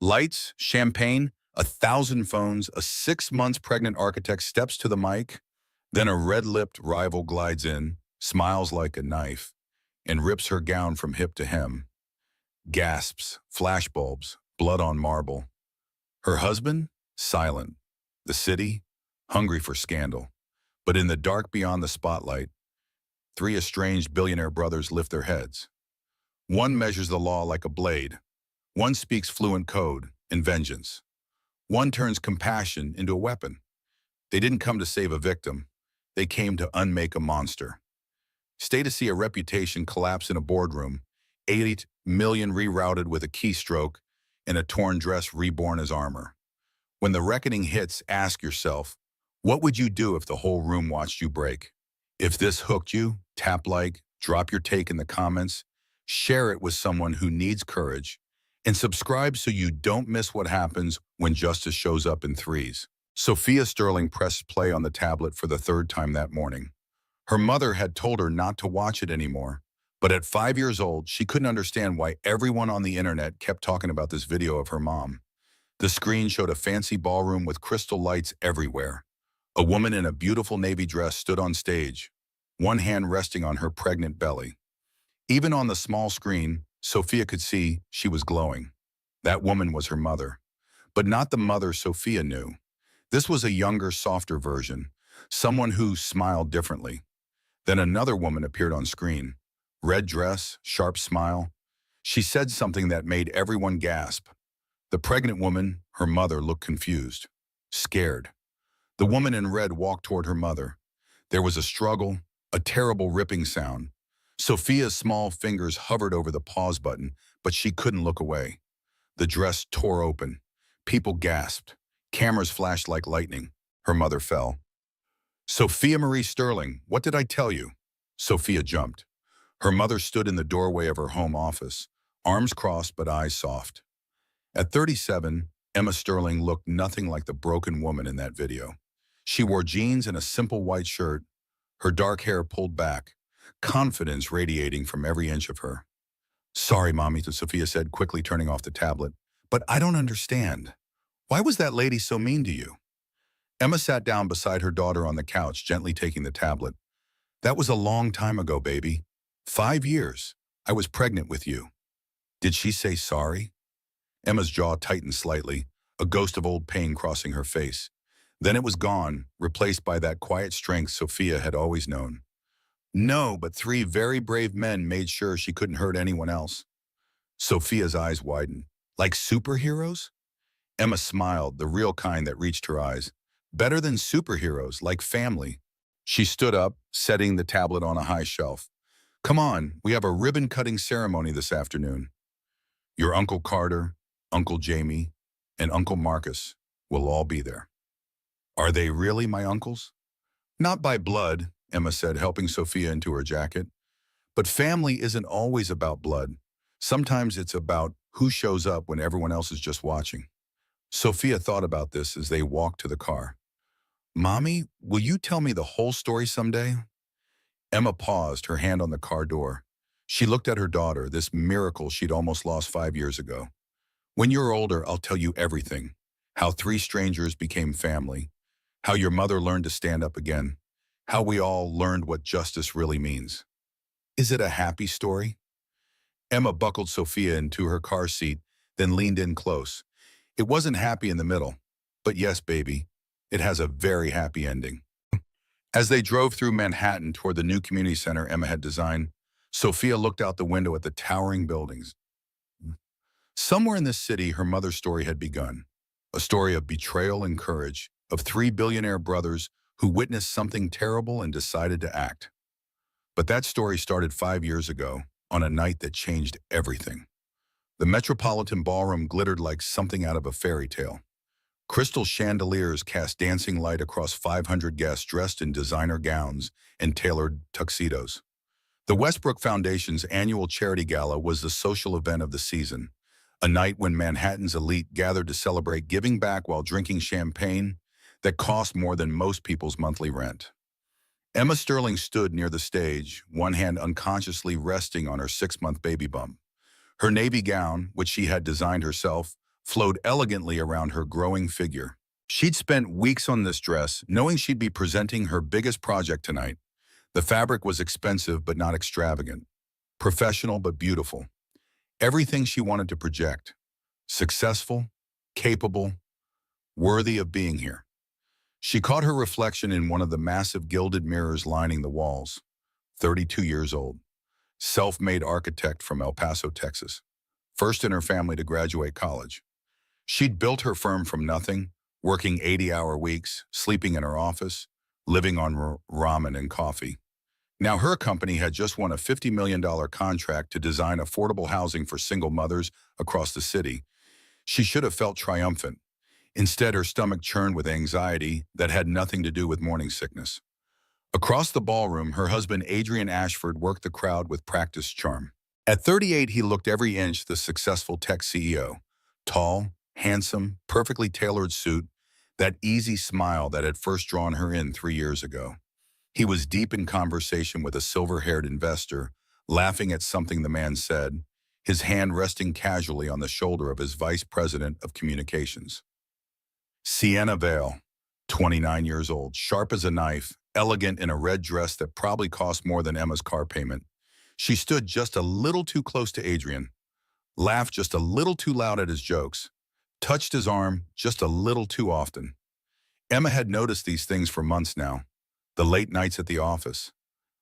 Lights, champagne, 1,000 phones, a 6 months pregnant architect steps to the mic, then a red-lipped rival glides in, smiles like a knife, and rips her gown from hip to hem. Gasps, flashbulbs, blood on marble. Her husband? Silent. The city? Hungry for scandal. But in the dark beyond the spotlight, three estranged billionaire brothers lift their heads. One measures the law like a blade. One speaks fluent code and vengeance. One turns compassion into a weapon. They didn't come to save a victim. They came to unmake a monster. Stay to see a reputation collapse in a boardroom, 8 million rerouted with a keystroke, and a torn dress reborn as armor. When the reckoning hits, ask yourself, what would you do if the whole room watched you break? If this hooked you, tap like, drop your take in the comments, share it with someone who needs courage, and subscribe so you don't miss what happens when justice shows up in threes. Sophia Sterling pressed play on the tablet for the third time that morning. Her mother had told her not to watch it anymore, but at 5 years old, she couldn't understand why everyone on the internet kept talking about this video of her mom. The screen showed a fancy ballroom with crystal lights everywhere. A woman in a beautiful navy dress stood on stage, one hand resting on her pregnant belly. Even on the small screen, Sophia could see she was glowing. That woman was her mother, but not the mother Sophia knew. This was a younger, softer version, someone who smiled differently. Then another woman appeared on screen. Red dress, sharp smile. She said something that made everyone gasp. The pregnant woman, her mother, looked confused, scared. The woman in red walked toward her mother. There was a struggle, a terrible ripping sound. Sophia's small fingers hovered over the pause button, but she couldn't look away. The dress tore open. People gasped. Cameras flashed like lightning. Her mother fell. Sophia Marie Sterling, what did I tell you? Sophia jumped. Her mother stood in the doorway of her home office, arms crossed but eyes soft. At 37, Emma Sterling looked nothing like the broken woman in that video. She wore jeans and a simple white shirt, her dark hair pulled back, confidence radiating from every inch of her. Sorry, Mommy, Sophia said, quickly turning off the tablet, but I don't understand. Why was that lady so mean to you? Emma sat down beside her daughter on the couch, gently taking the tablet. That was a long time ago, baby. 5 years. I was pregnant with you. Did she say sorry? Emma's jaw tightened slightly, a ghost of old pain crossing her face. Then it was gone, replaced by that quiet strength Sophia had always known. No, but 3 very brave men made sure she couldn't hurt anyone else. Sophia's eyes widened. Like superheroes? Emma smiled, the real kind that reached her eyes. Better than superheroes, like family. She stood up, setting the tablet on a high shelf. Come on, we have a ribbon-cutting ceremony this afternoon. Your Uncle Carter, Uncle Jamie, and Uncle Marcus will all be there. Are they really my uncles? Not by blood, Emma said, helping Sophia into her jacket. But family isn't always about blood. Sometimes it's about who shows up when everyone else is just watching. Sophia thought about this as they walked to the car. Mommy, will you tell me the whole story someday? Emma paused, her hand on the car door. She looked at her daughter, this miracle she'd almost lost 5 years ago. When you're older, I'll tell you everything. How 3 strangers became family. How your mother learned to stand up again. How we all learned what justice really means. Is it a happy story? Emma buckled Sophia into her car seat, then leaned in close. It wasn't happy in the middle, but yes, baby, it has a very happy ending. As they drove through Manhattan toward the new community center Emma had designed, Sophia looked out the window at the towering buildings. Somewhere in this city, her mother's story had begun. A story of betrayal and courage, of 3 billionaire brothers who witnessed something terrible and decided to act. But that story started 5 years ago, on a night that changed everything. The Metropolitan Ballroom glittered like something out of a fairy tale. Crystal chandeliers cast dancing light across 500 guests dressed in designer gowns and tailored tuxedos. The Westbrook Foundation's annual charity gala was the social event of the season, a night when Manhattan's elite gathered to celebrate giving back while drinking champagne that cost more than most people's monthly rent. Emma Sterling stood near the stage, one hand unconsciously resting on her 6-month baby bump. Her navy gown, which she had designed herself, flowed elegantly around her growing figure. She'd spent weeks on this dress, knowing she'd be presenting her biggest project tonight. The fabric was expensive but not extravagant, professional but beautiful. Everything she wanted to project. Successful, capable, worthy of being here. She caught her reflection in one of the massive gilded mirrors lining the walls. 32 years old, self-made architect from El Paso, Texas. First in her family to graduate college. She'd built her firm from nothing, working 80-hour weeks, sleeping in her office, living on ramen and coffee. Now her company had just won a $50 million contract to design affordable housing for single mothers across the city. She should have felt triumphant. Instead, her stomach churned with anxiety that had nothing to do with morning sickness. Across the ballroom, her husband Adrian Ashford worked the crowd with practiced charm. At 38, he looked every inch the successful tech CEO. Tall, handsome, perfectly tailored suit, that easy smile that had first drawn her in 3 years ago. He was deep in conversation with a silver-haired investor, laughing at something the man said, his hand resting casually on the shoulder of his vice president of communications. Sienna Vale, 29 years old, sharp as a knife, elegant in a red dress that probably cost more than Emma's car payment. She stood just a little too close to Adrian, laughed just a little too loud at his jokes, touched his arm just a little too often. Emma had noticed these things for months now. The late nights at the office,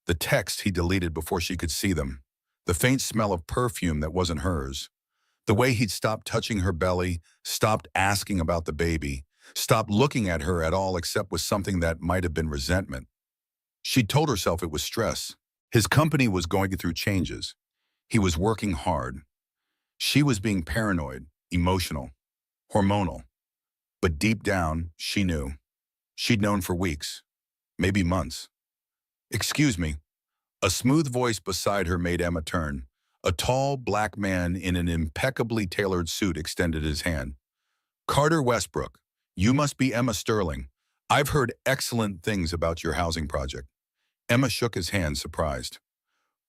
the texts he deleted before she could see them, the faint smell of perfume that wasn't hers, the way he'd stopped touching her belly, stopped asking about the baby, stopped looking at her at all except with something that might have been resentment. She'd told herself it was stress. His company was going through changes. He was working hard. She was being paranoid, emotional, hormonal. But deep down, she knew. She'd known for weeks, maybe months. "Excuse me." A smooth voice beside her made Emma turn. A tall, black man in an impeccably tailored suit extended his hand. "Carter Westbrook, you must be Emma Sterling. I've heard excellent things about your housing project." Emma shook his hand, surprised.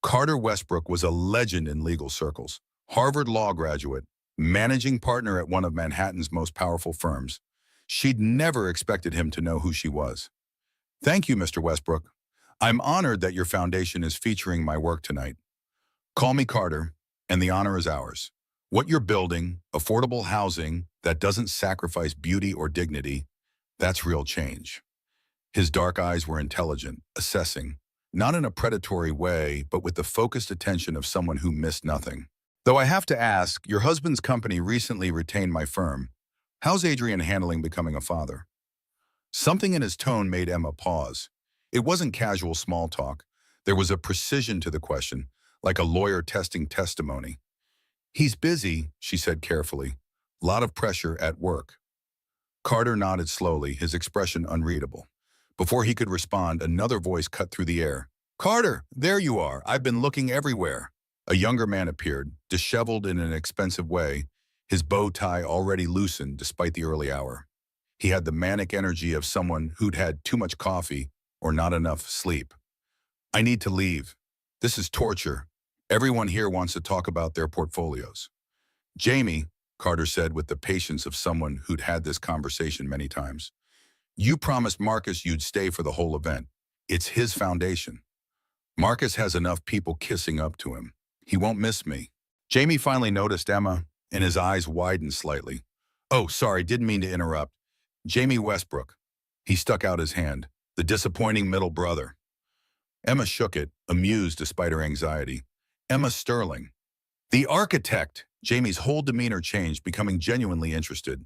Carter Westbrook was a legend in legal circles. Harvard law graduate, managing partner at one of Manhattan's most powerful firms. She'd never expected him to know who she was. "Thank you, Mr. Westbrook. I'm honored that your foundation is featuring my work tonight. Call me Carter, and the honor is ours. What you're building, affordable housing that doesn't sacrifice beauty or dignity, that's real change." His dark eyes were intelligent, assessing, not in a predatory way, but with the focused attention of someone who missed nothing. "Though I have to ask, your husband's company recently retained my firm. How's Adrian handling becoming a father?" Something in his tone made Emma pause. It wasn't casual small talk. There was a precision to the question, like a lawyer testing testimony. "He's busy," she said carefully. "Lot of pressure at work." Carter nodded slowly, his expression unreadable. Before he could respond, another voice cut through the air. "Carter, there you are. I've been looking everywhere." A younger man appeared, disheveled in an expensive way, his bow tie already loosened despite the early hour. He had the manic energy of someone who'd had too much coffee or not enough sleep. "I need to leave. This is torture. Everyone here wants to talk about their portfolios." "Jamie," Carter said with the patience of someone who'd had this conversation many times, "you promised Marcus you'd stay for the whole event. It's his foundation. Marcus has enough people kissing up to him. He won't miss me." Jamie finally noticed Emma, and his eyes widened slightly. "Oh, sorry, didn't mean to interrupt. Jamie Westbrook." He stuck out his hand. "The disappointing middle brother." Emma shook it, amused despite her anxiety. "Emma Sterling." "The architect." Jamie's whole demeanor changed, becoming genuinely interested.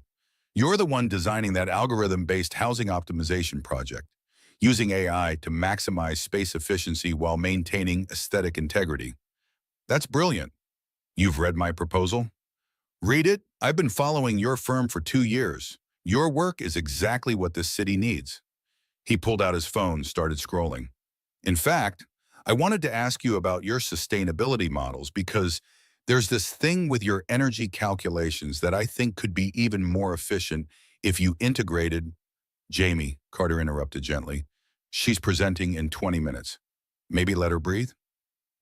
"You're the one designing that algorithm-based housing optimization project, using AI to maximize space efficiency while maintaining aesthetic integrity. That's brilliant. You've read my proposal?" "Read it? I've been following your firm for 2 years. Your work is exactly what this city needs." He pulled out his phone, started scrolling. "In fact, I wanted to ask you about your sustainability models because there's this thing with your energy calculations that I think could be even more efficient if you integrated—" "Jamie," Carter interrupted gently. "She's presenting in 20 minutes. Maybe let her breathe?"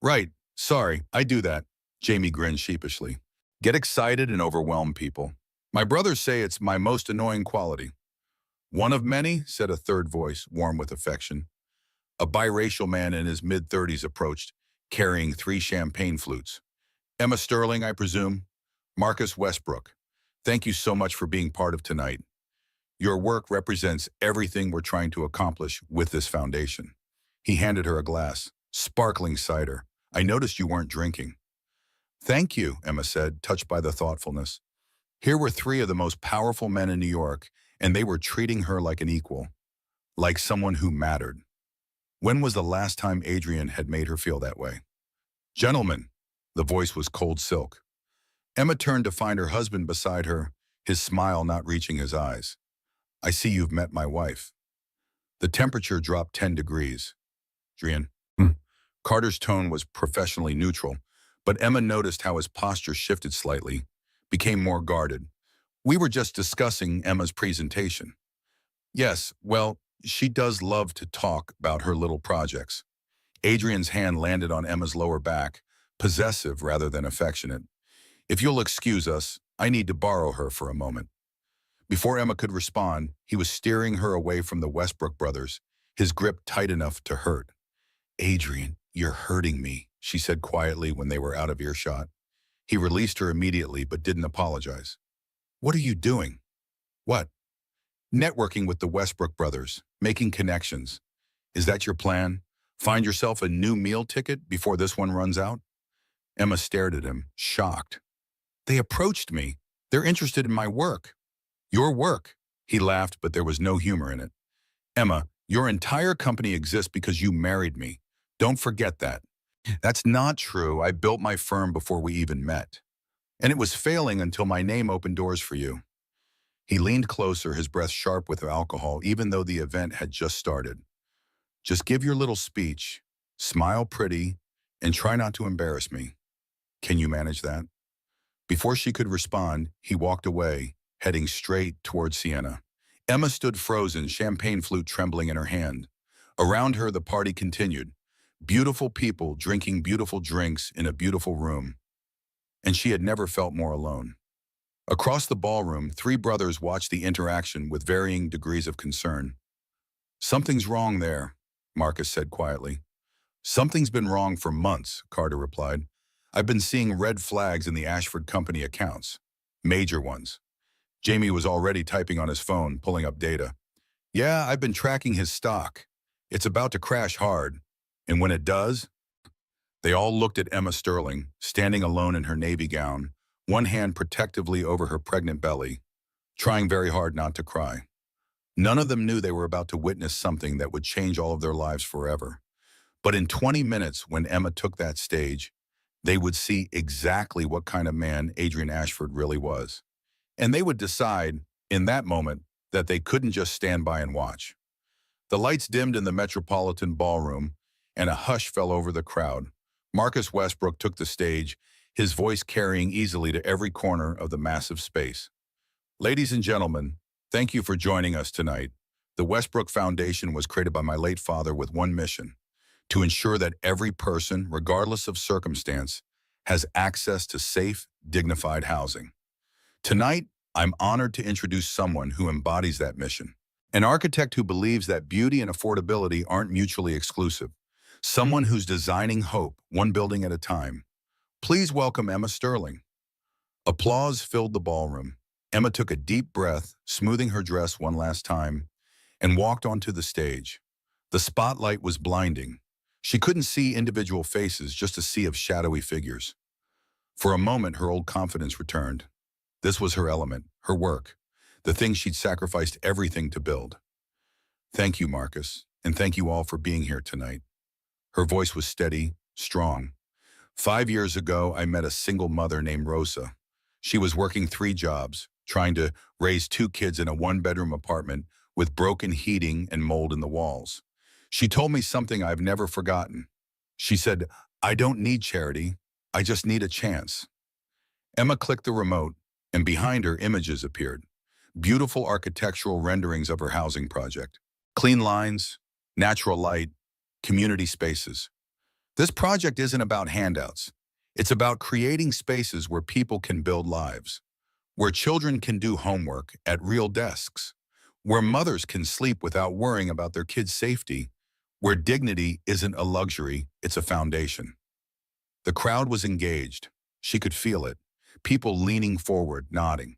"Right. Sorry, I do that." Jamie grinned sheepishly. "Get excited and overwhelm people. My brothers say it's my most annoying quality. One of many, said a third voice, warm with affection. A biracial man in his mid-30s approached, carrying 3 champagne flutes. Emma Sterling, I presume? Marcus Westbrook. Thank you so much for being part of tonight. Your work represents everything we're trying to accomplish with this foundation. He handed her a glass. Sparkling cider. I noticed you weren't drinking. Thank you, Emma said, touched by the thoughtfulness. Here were 3 of the most powerful men in New York, and they were treating her like an equal, like someone who mattered. When was the last time Adrian had made her feel that way? Gentlemen, the voice was cold silk. Emma turned to find her husband beside her, his smile not reaching his eyes. I see you've met my wife. The temperature dropped 10 degrees. Adrian. Carter's tone was professionally neutral, but Emma noticed how his posture shifted slightly, became more guarded. We were just discussing Emma's presentation. Yes, well, she does love to talk about her little projects. Adrian's hand landed on Emma's lower back, possessive rather than affectionate. If you'll excuse us, I need to borrow her for a moment. Before Emma could respond, he was steering her away from the Westbrook brothers, his grip tight enough to hurt. Adrian, you're hurting me, she said quietly when they were out of earshot. He released her immediately but didn't apologize. What are you doing? What? Networking with the Westbrook brothers, making connections. Is that your plan? Find yourself a new meal ticket before this one runs out? Emma stared at him, shocked. They approached me. They're interested in my work. Your work. He laughed, but there was no humor in it. Emma, your entire company exists because you married me. Don't forget that. That's not true. I built my firm before we even met. And it was failing until my name opened doors for you. He leaned closer, his breath sharp with alcohol, even though the event had just started. Just give your little speech, smile pretty, and try not to embarrass me. Can you manage that? Before she could respond, he walked away, heading straight toward Sienna. Emma stood frozen, champagne flute trembling in her hand. Around her, the party continued. Beautiful people drinking beautiful drinks in a beautiful room. And she had never felt more alone. Across the ballroom, 3 brothers watched the interaction with varying degrees of concern. Something's wrong there, Marcus said quietly. Something's been wrong for months, Carter replied. I've been seeing red flags in the Ashford Company accounts. Major ones. Jamie was already typing on his phone, pulling up data. Yeah, I've been tracking his stock. It's about to crash hard. And when it does, they all looked at Emma Sterling, standing alone in her navy gown, one hand protectively over her pregnant belly, trying very hard not to cry. None of them knew they were about to witness something that would change all of their lives forever. But in 20 minutes, when Emma took that stage, they would see exactly what kind of man Adrian Ashford really was. And they would decide, in that moment, that they couldn't just stand by and watch. The lights dimmed in the Metropolitan Ballroom, and a hush fell over the crowd. Marcus Westbrook took the stage, his voice carrying easily to every corner of the massive space. Ladies and gentlemen, thank you for joining us tonight. The Westbrook Foundation was created by my late father with one mission: to ensure that every person, regardless of circumstance, has access to safe, dignified housing. Tonight, I'm honored to introduce someone who embodies that mission. An architect who believes that beauty and affordability aren't mutually exclusive. Someone who's designing hope, one building at a time. Please welcome Emma Sterling. Applause filled the ballroom. Emma took a deep breath, smoothing her dress one last time, and walked onto the stage. The spotlight was blinding. She couldn't see individual faces, just a sea of shadowy figures. For a moment, her old confidence returned. This was her element, her work, the thing she'd sacrificed everything to build. Thank you, Marcus, and thank you all for being here tonight. Her voice was steady, strong. 5 years ago, I met a single mother named Rosa. She was working 3 jobs, trying to raise 2 kids in a 1-bedroom apartment with broken heating and mold in the walls. She told me something I've never forgotten. She said, I don't need charity, I just need a chance. Emma clicked the remote, and behind her images appeared. Beautiful architectural renderings of her housing project. Clean lines, natural light, community spaces. This project isn't about handouts. It's about creating spaces where people can build lives. where children can do homework at real desks, where mothers can sleep without worrying about their kids' safety, where dignity isn't a luxury, it's a foundation. The crowd was engaged. She could feel it. People leaning forward, nodding.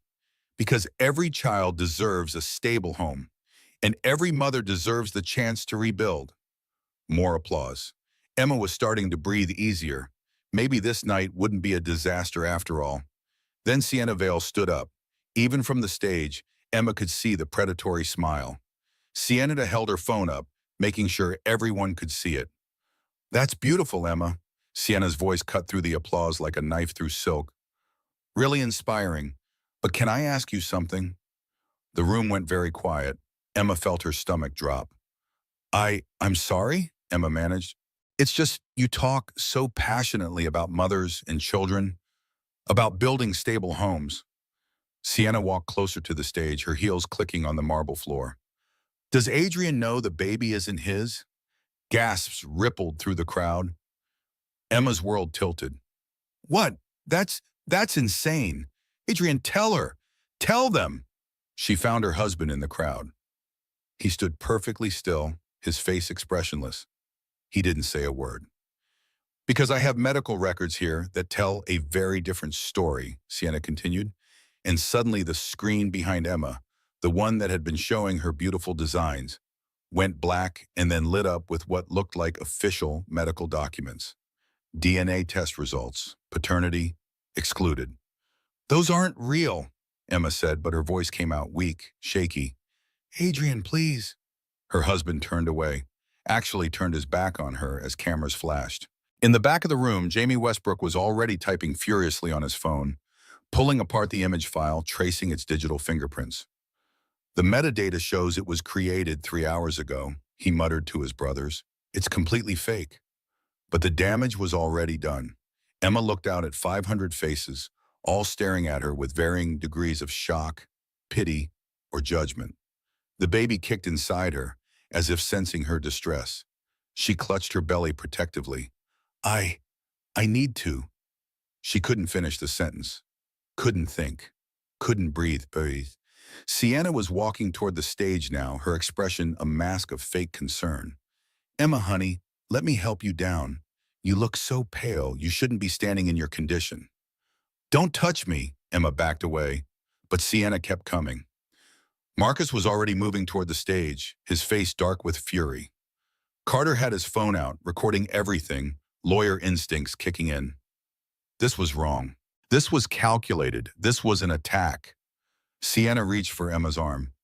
Because every child deserves a stable home, and every mother deserves the chance to rebuild. More applause. Emma was starting to breathe easier. Maybe this night wouldn't be a disaster after all. Then Sienna Vale stood up. Even from the stage, Emma could see the predatory smile. Sienna held her phone up, making sure everyone could see it. "That's beautiful, Emma." Sienna's voice cut through the applause like a knife through silk. "Really inspiring. But can I ask you something?" The room went very quiet. Emma felt her stomach drop. I'm sorry," Emma managed. "It's just you talk so passionately about mothers and children, about building stable homes." Sienna walked closer to the stage, her heels clicking on the marble floor. "Does Adrian know the baby isn't his?" Gasps rippled through the crowd. Emma's world tilted. "What? That's insane. Adrian, tell her. Tell them." She found her husband in the crowd. He stood perfectly still, his face expressionless. He didn't say a word. "Because I have medical records here that tell a very different story," Sienna continued, and suddenly the screen behind Emma, the one that had been showing her beautiful designs, went black and then lit up with what looked like official medical documents. DNA test results, paternity, excluded. "Those aren't real," Emma said, but her voice came out weak, shaky. "Adrian, please." Her husband turned away, actually turned his back on her as cameras flashed. In the back of the room, Jamie Westbrook was already typing furiously on his phone, pulling apart the image file, tracing its digital fingerprints. "The metadata shows it was created 3 hours ago," he muttered to his brothers. "It's completely fake." But the damage was already done. Emma looked out at 500 faces, all staring at her with varying degrees of shock, pity, or judgment. The baby kicked inside her, as if sensing her distress. She clutched her belly protectively. I, I need to." She couldn't finish the sentence. Couldn't think. Couldn't breathe. Sienna was walking toward the stage now, her expression a mask of fake concern. "Emma, honey, let me help you down. You look so pale, you shouldn't be standing in your condition." "Don't touch me," Emma backed away, but Sienna kept coming. Marcus was already moving toward the stage, his face dark with fury. Carter had his phone out, recording everything, lawyer instincts kicking in. This was wrong. This was calculated. This was an attack. Sienna reached for Emma's arm.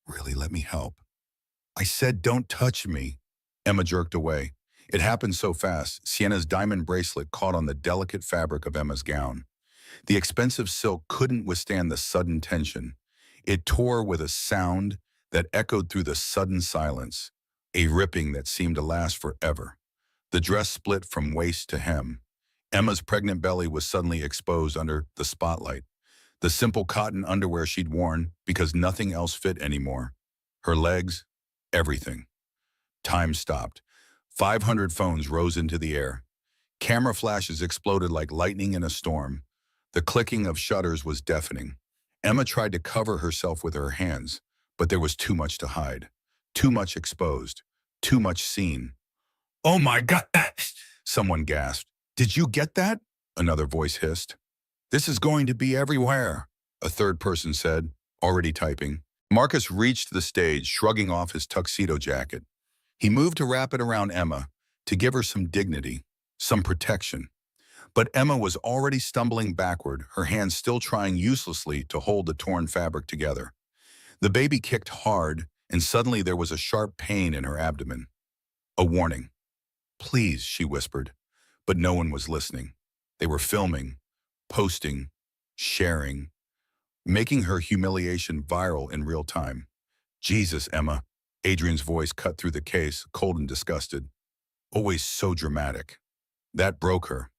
"Really, let me help." "I said don't touch me." Emma jerked away. It happened so fast, Sienna's diamond bracelet caught on the delicate fabric of Emma's gown. The expensive silk couldn't withstand the sudden tension. It tore with a sound that echoed through the sudden silence, a ripping that seemed to last forever. The dress split from waist to hem. Emma's pregnant belly was suddenly exposed under the spotlight. The simple cotton underwear she'd worn because nothing else fit anymore. Her legs, everything. Time stopped. 500 phones rose into the air. Camera flashes exploded like lightning in a storm. The clicking of shutters was deafening. Emma tried to cover herself with her hands, but there was too much to hide. Too much exposed. Too much seen. "Oh my God!" Someone gasped. "Did you get that?" Another voice hissed. "This is going to be everywhere," a third person said, already typing. Marcus reached the stage, shrugging off his tuxedo jacket. He moved to wrap it around Emma, to give her some dignity, some protection. But Emma was already stumbling backward, her hands still trying uselessly to hold the torn fabric together. The baby kicked hard, and suddenly there was a sharp pain in her abdomen. A warning. "Please," she whispered. But no one was listening. They were filming, posting, sharing, making her humiliation viral in real time. "Jesus, Emma." Adrian's voice cut through the case, cold and disgusted. "Always so dramatic." That broke her.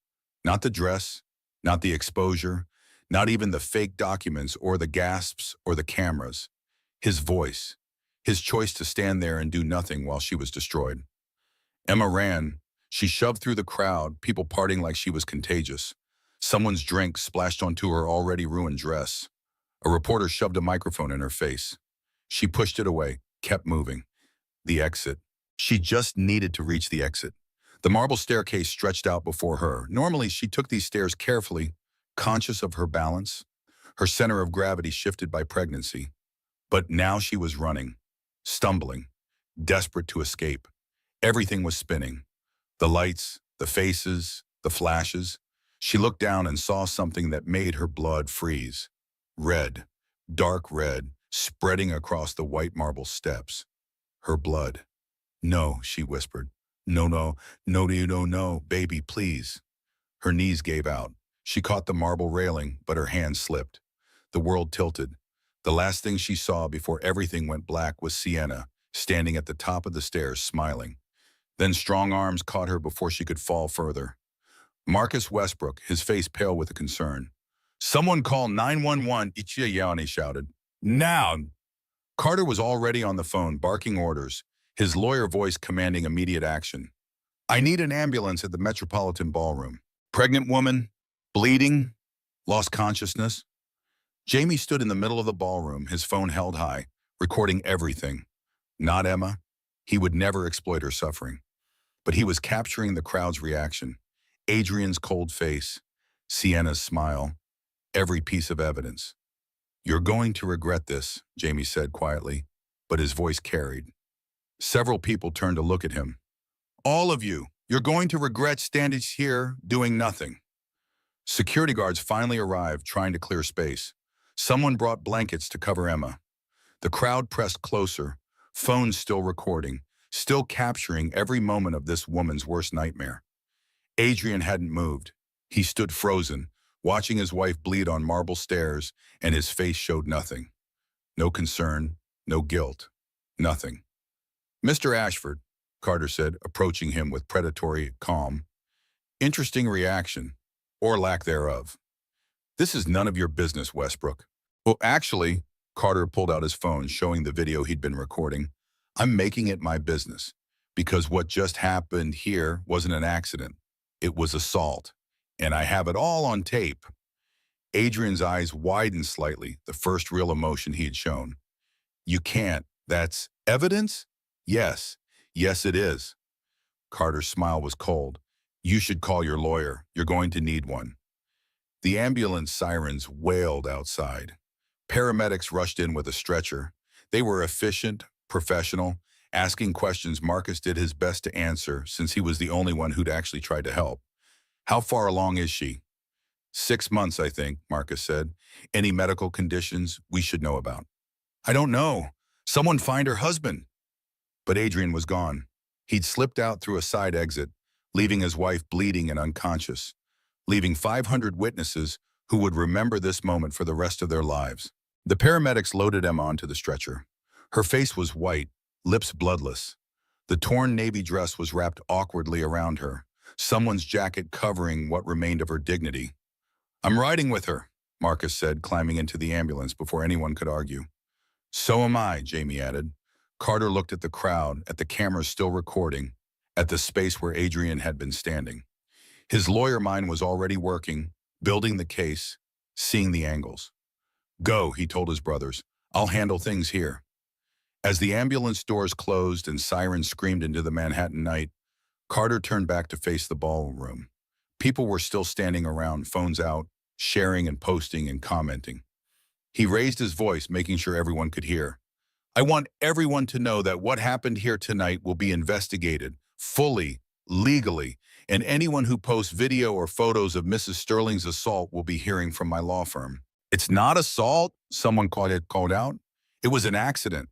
Not the dress, not the exposure, not even the fake documents or the gasps or the cameras. His voice, his choice to stand there and do nothing while she was destroyed. Emma ran. She shoved through the crowd, people parting like she was contagious. Someone's drink splashed onto her already ruined dress. A reporter shoved a microphone in her face. She pushed it away, kept moving. The exit. She just needed to reach the exit. The marble staircase stretched out before her. Normally, she took these stairs carefully, conscious of her balance. Her center of gravity shifted by pregnancy. But now she was running, stumbling, desperate to escape. Everything was spinning. The lights, the faces, the flashes. She looked down and saw something that made her blood freeze. Red, dark red, spreading across the white marble steps. Her blood. "No," she whispered. "No, no, no, no, no, baby, please." Her knees gave out. She caught the marble railing, but her hand slipped. The world tilted. The last thing she saw before everything went black was Sienna, standing at the top of the stairs, smiling. Then strong arms caught her before she could fall further. Marcus Westbrook, his face pale with concern. "Someone call 911, Ichiayane shouted. "Now!" Carter was already on the phone, barking orders, his lawyer voice commanding immediate action. "I need an ambulance at the Metropolitan Ballroom. Pregnant woman, bleeding, lost consciousness." Jamie stood in the middle of the ballroom, his phone held high, recording everything. Not Emma. He would never exploit her suffering. But he was capturing the crowd's reaction. Adrian's cold face, Sienna's smile, every piece of evidence. "You're going to regret this," Jamie said quietly, but his voice carried. Several people turned to look at him. "All of you, you're going to regret standing here doing nothing." Security guards finally arrived, trying to clear space. Someone brought blankets to cover Emma. The crowd pressed closer, phones still recording, still capturing every moment of this woman's worst nightmare. Adrian hadn't moved. He stood frozen, watching his wife bleed on marble stairs, and his face showed nothing. No concern, no guilt, nothing. "Mr. Ashford," Carter said, approaching him with predatory calm. "Interesting reaction, or lack thereof. This is none of your business, Westbrook." "Well, actually," Carter pulled out his phone, showing the video he'd been recording, "I'm making it my business, because what just happened here wasn't an accident. It was assault, and I have it all on tape." Adrian's eyes widened slightly, the first real emotion he had shown. "You can't. That's evidence?" "Yes. Yes, it is." Carter's smile was cold. "You should call your lawyer. You're going to need one." The ambulance sirens wailed outside. Paramedics rushed in with a stretcher. They were efficient, professional, asking questions Marcus did his best to answer since he was the only one who'd actually tried to help. "How far along is she?" 6 months, I think, Marcus said. "Any medical conditions we should know about?" "I don't know. Someone find her husband." But Adrian was gone. He'd slipped out through a side exit, leaving his wife bleeding and unconscious, leaving 500 witnesses who would remember this moment for the rest of their lives. The paramedics loaded Emma onto the stretcher. Her face was white, lips bloodless. The torn navy dress was wrapped awkwardly around her, someone's jacket covering what remained of her dignity. "I'm riding with her," Marcus said, climbing into the ambulance before anyone could argue. "So am I," Jamie added. Carter looked at the crowd, at the cameras still recording, at the space where Adrian had been standing. His lawyer mind was already working, building the case, seeing the angles. "Go," he told his brothers. "I'll handle things here." As the ambulance doors closed and sirens screamed into the Manhattan night, Carter turned back to face the ballroom. People were still standing around, phones out, sharing and posting and commenting. He raised his voice, making sure everyone could hear. "I want everyone to know that what happened here tonight will be investigated, fully, legally, and anyone who posts video or photos of Mrs. Sterling's assault will be hearing from my law firm." "It's not assault," someone called out. "It was an accident."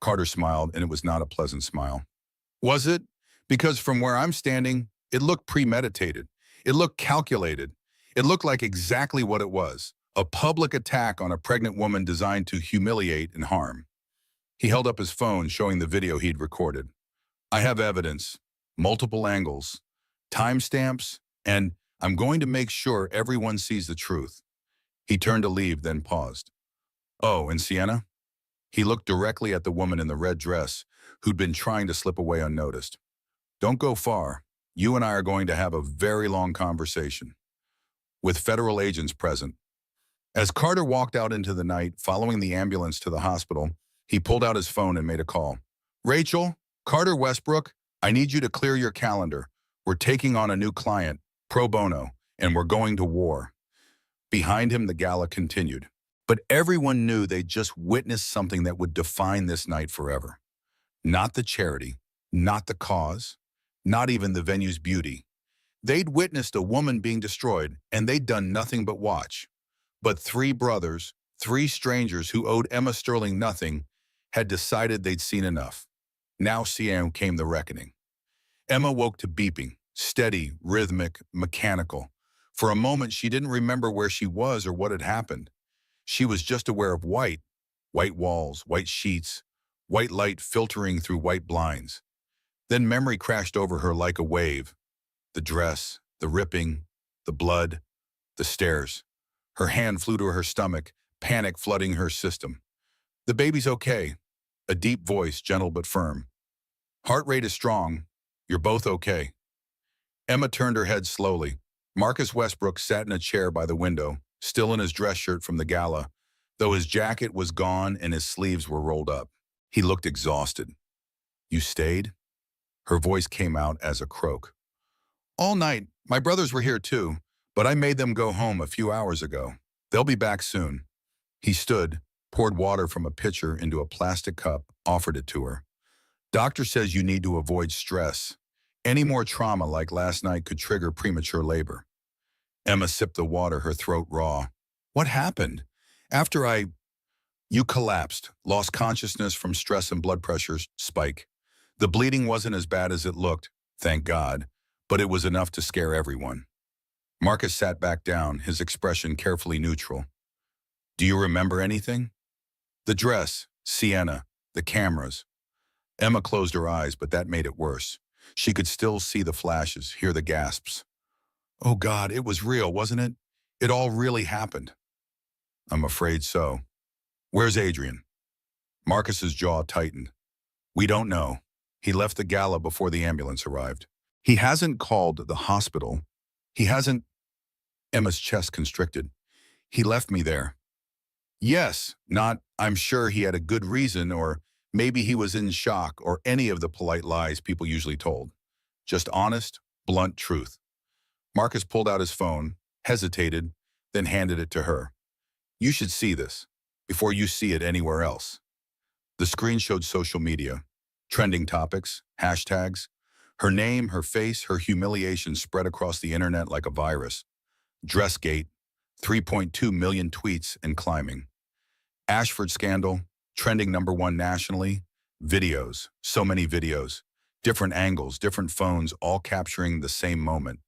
Carter smiled, and it was not a pleasant smile. "Was it? Because from where I'm standing, it looked premeditated. It looked calculated. It looked like exactly what it was, a public attack on a pregnant woman designed to humiliate and harm." He held up his phone, showing the video he'd recorded. "I have evidence, multiple angles, timestamps, and I'm going to make sure everyone sees the truth." He turned to leave, then paused. "Oh, and Sienna?" He looked directly at the woman in the red dress, who'd been trying to slip away unnoticed. "Don't go far. You and I are going to have a very long conversation. With federal agents present." As Carter walked out into the night, following the ambulance to the hospital, he pulled out his phone and made a call. Rachel, Carter Westbrook, I need you to clear your calendar. We're taking on a new client, pro bono, and we're going to war. Behind him, the gala continued. But everyone knew they'd just witnessed something that would define this night forever. Not the charity, not the cause, not even the venue's beauty. They'd witnessed a woman being destroyed, and they'd done nothing but watch. But three brothers, three strangers who owed Emma Sterling nothing, had decided they'd seen enough. Now came the reckoning. Emma woke to beeping, steady, rhythmic, mechanical. For a moment, she didn't remember where she was or what had happened. She was just aware of white walls, white sheets, white light filtering through white blinds. Then memory crashed over her like a wave. The dress, the ripping, the blood, the stares. Her hand flew to her stomach, panic flooding her system. The baby's okay. A deep voice, gentle but firm. Heart rate is strong. You're both okay. Emma turned her head slowly. Marcus Westbrook sat in a chair by the window, still in his dress shirt from the gala, though his jacket was gone and his sleeves were rolled up. He looked exhausted. You stayed? Her voice came out as a croak. All night. My brothers were here too, but I made them go home a few hours ago. They'll be back soon. He stood, poured water from a pitcher into a plastic cup, offered it to her. Doctor says you need to avoid stress. Any more trauma like last night could trigger premature labor. Emma sipped the water, her throat raw. What happened? You collapsed, lost consciousness from stress and blood pressure spike. The bleeding wasn't as bad as it looked, thank God, but it was enough to scare everyone. Marcus sat back down, his expression carefully neutral. Do you remember anything? The dress, Sienna, the cameras. Emma closed her eyes, but that made it worse. She could still see the flashes, hear the gasps. Oh God, it was real, wasn't it? It all really happened. I'm afraid so. Where's Adrian? Marcus's jaw tightened. We don't know. He left the gala before the ambulance arrived. He hasn't called the hospital. He hasn't... Emma's chest constricted. He left me there. Yes, not, I'm sure he had a good reason, or maybe he was in shock, or any of the polite lies people usually told. Just honest, blunt truth. Marcus pulled out his phone, hesitated, then handed it to her. You should see this, before you see it anywhere else. The screen showed social media, trending topics, hashtags. Her name, her face, her humiliation spread across the internet like a virus. Dressgate, 3.2 million tweets and climbing. Ashford scandal, trending #1 nationally. Videos, so many videos. Different angles, different phones, all capturing the same moment.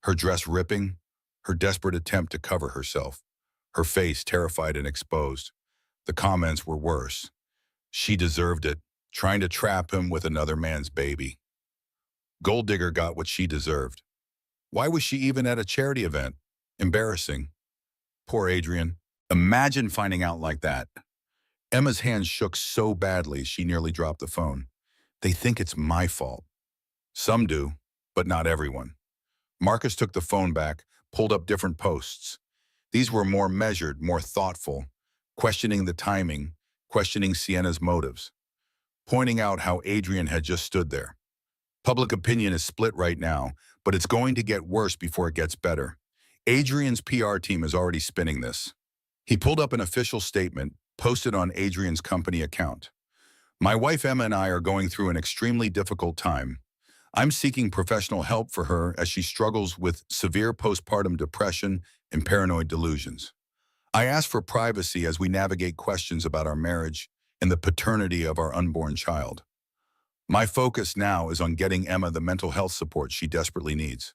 Her dress ripping, her desperate attempt to cover herself. Her face terrified and exposed. The comments were worse. She deserved it, trying to trap him with another man's baby. Gold digger got what she deserved. Why was she even at a charity event? Embarrassing. Poor Adrian. Imagine finding out like that. Emma's hands shook so badly she nearly dropped the phone. They think it's my fault. Some do, but not everyone. Marcus took the phone back, pulled up different posts. These were more measured, more thoughtful, questioning the timing, questioning Sienna's motives, pointing out how Adrian had just stood there. Public opinion is split right now, but it's going to get worse before it gets better. Adrian's PR team is already spinning this. He pulled up an official statement, posted on Adrian's company account. My wife Emma and I are going through an extremely difficult time. I'm seeking professional help for her as she struggles with severe postpartum depression and paranoid delusions. I ask for privacy as we navigate questions about our marriage and the paternity of our unborn child. My focus now is on getting Emma the mental health support she desperately needs.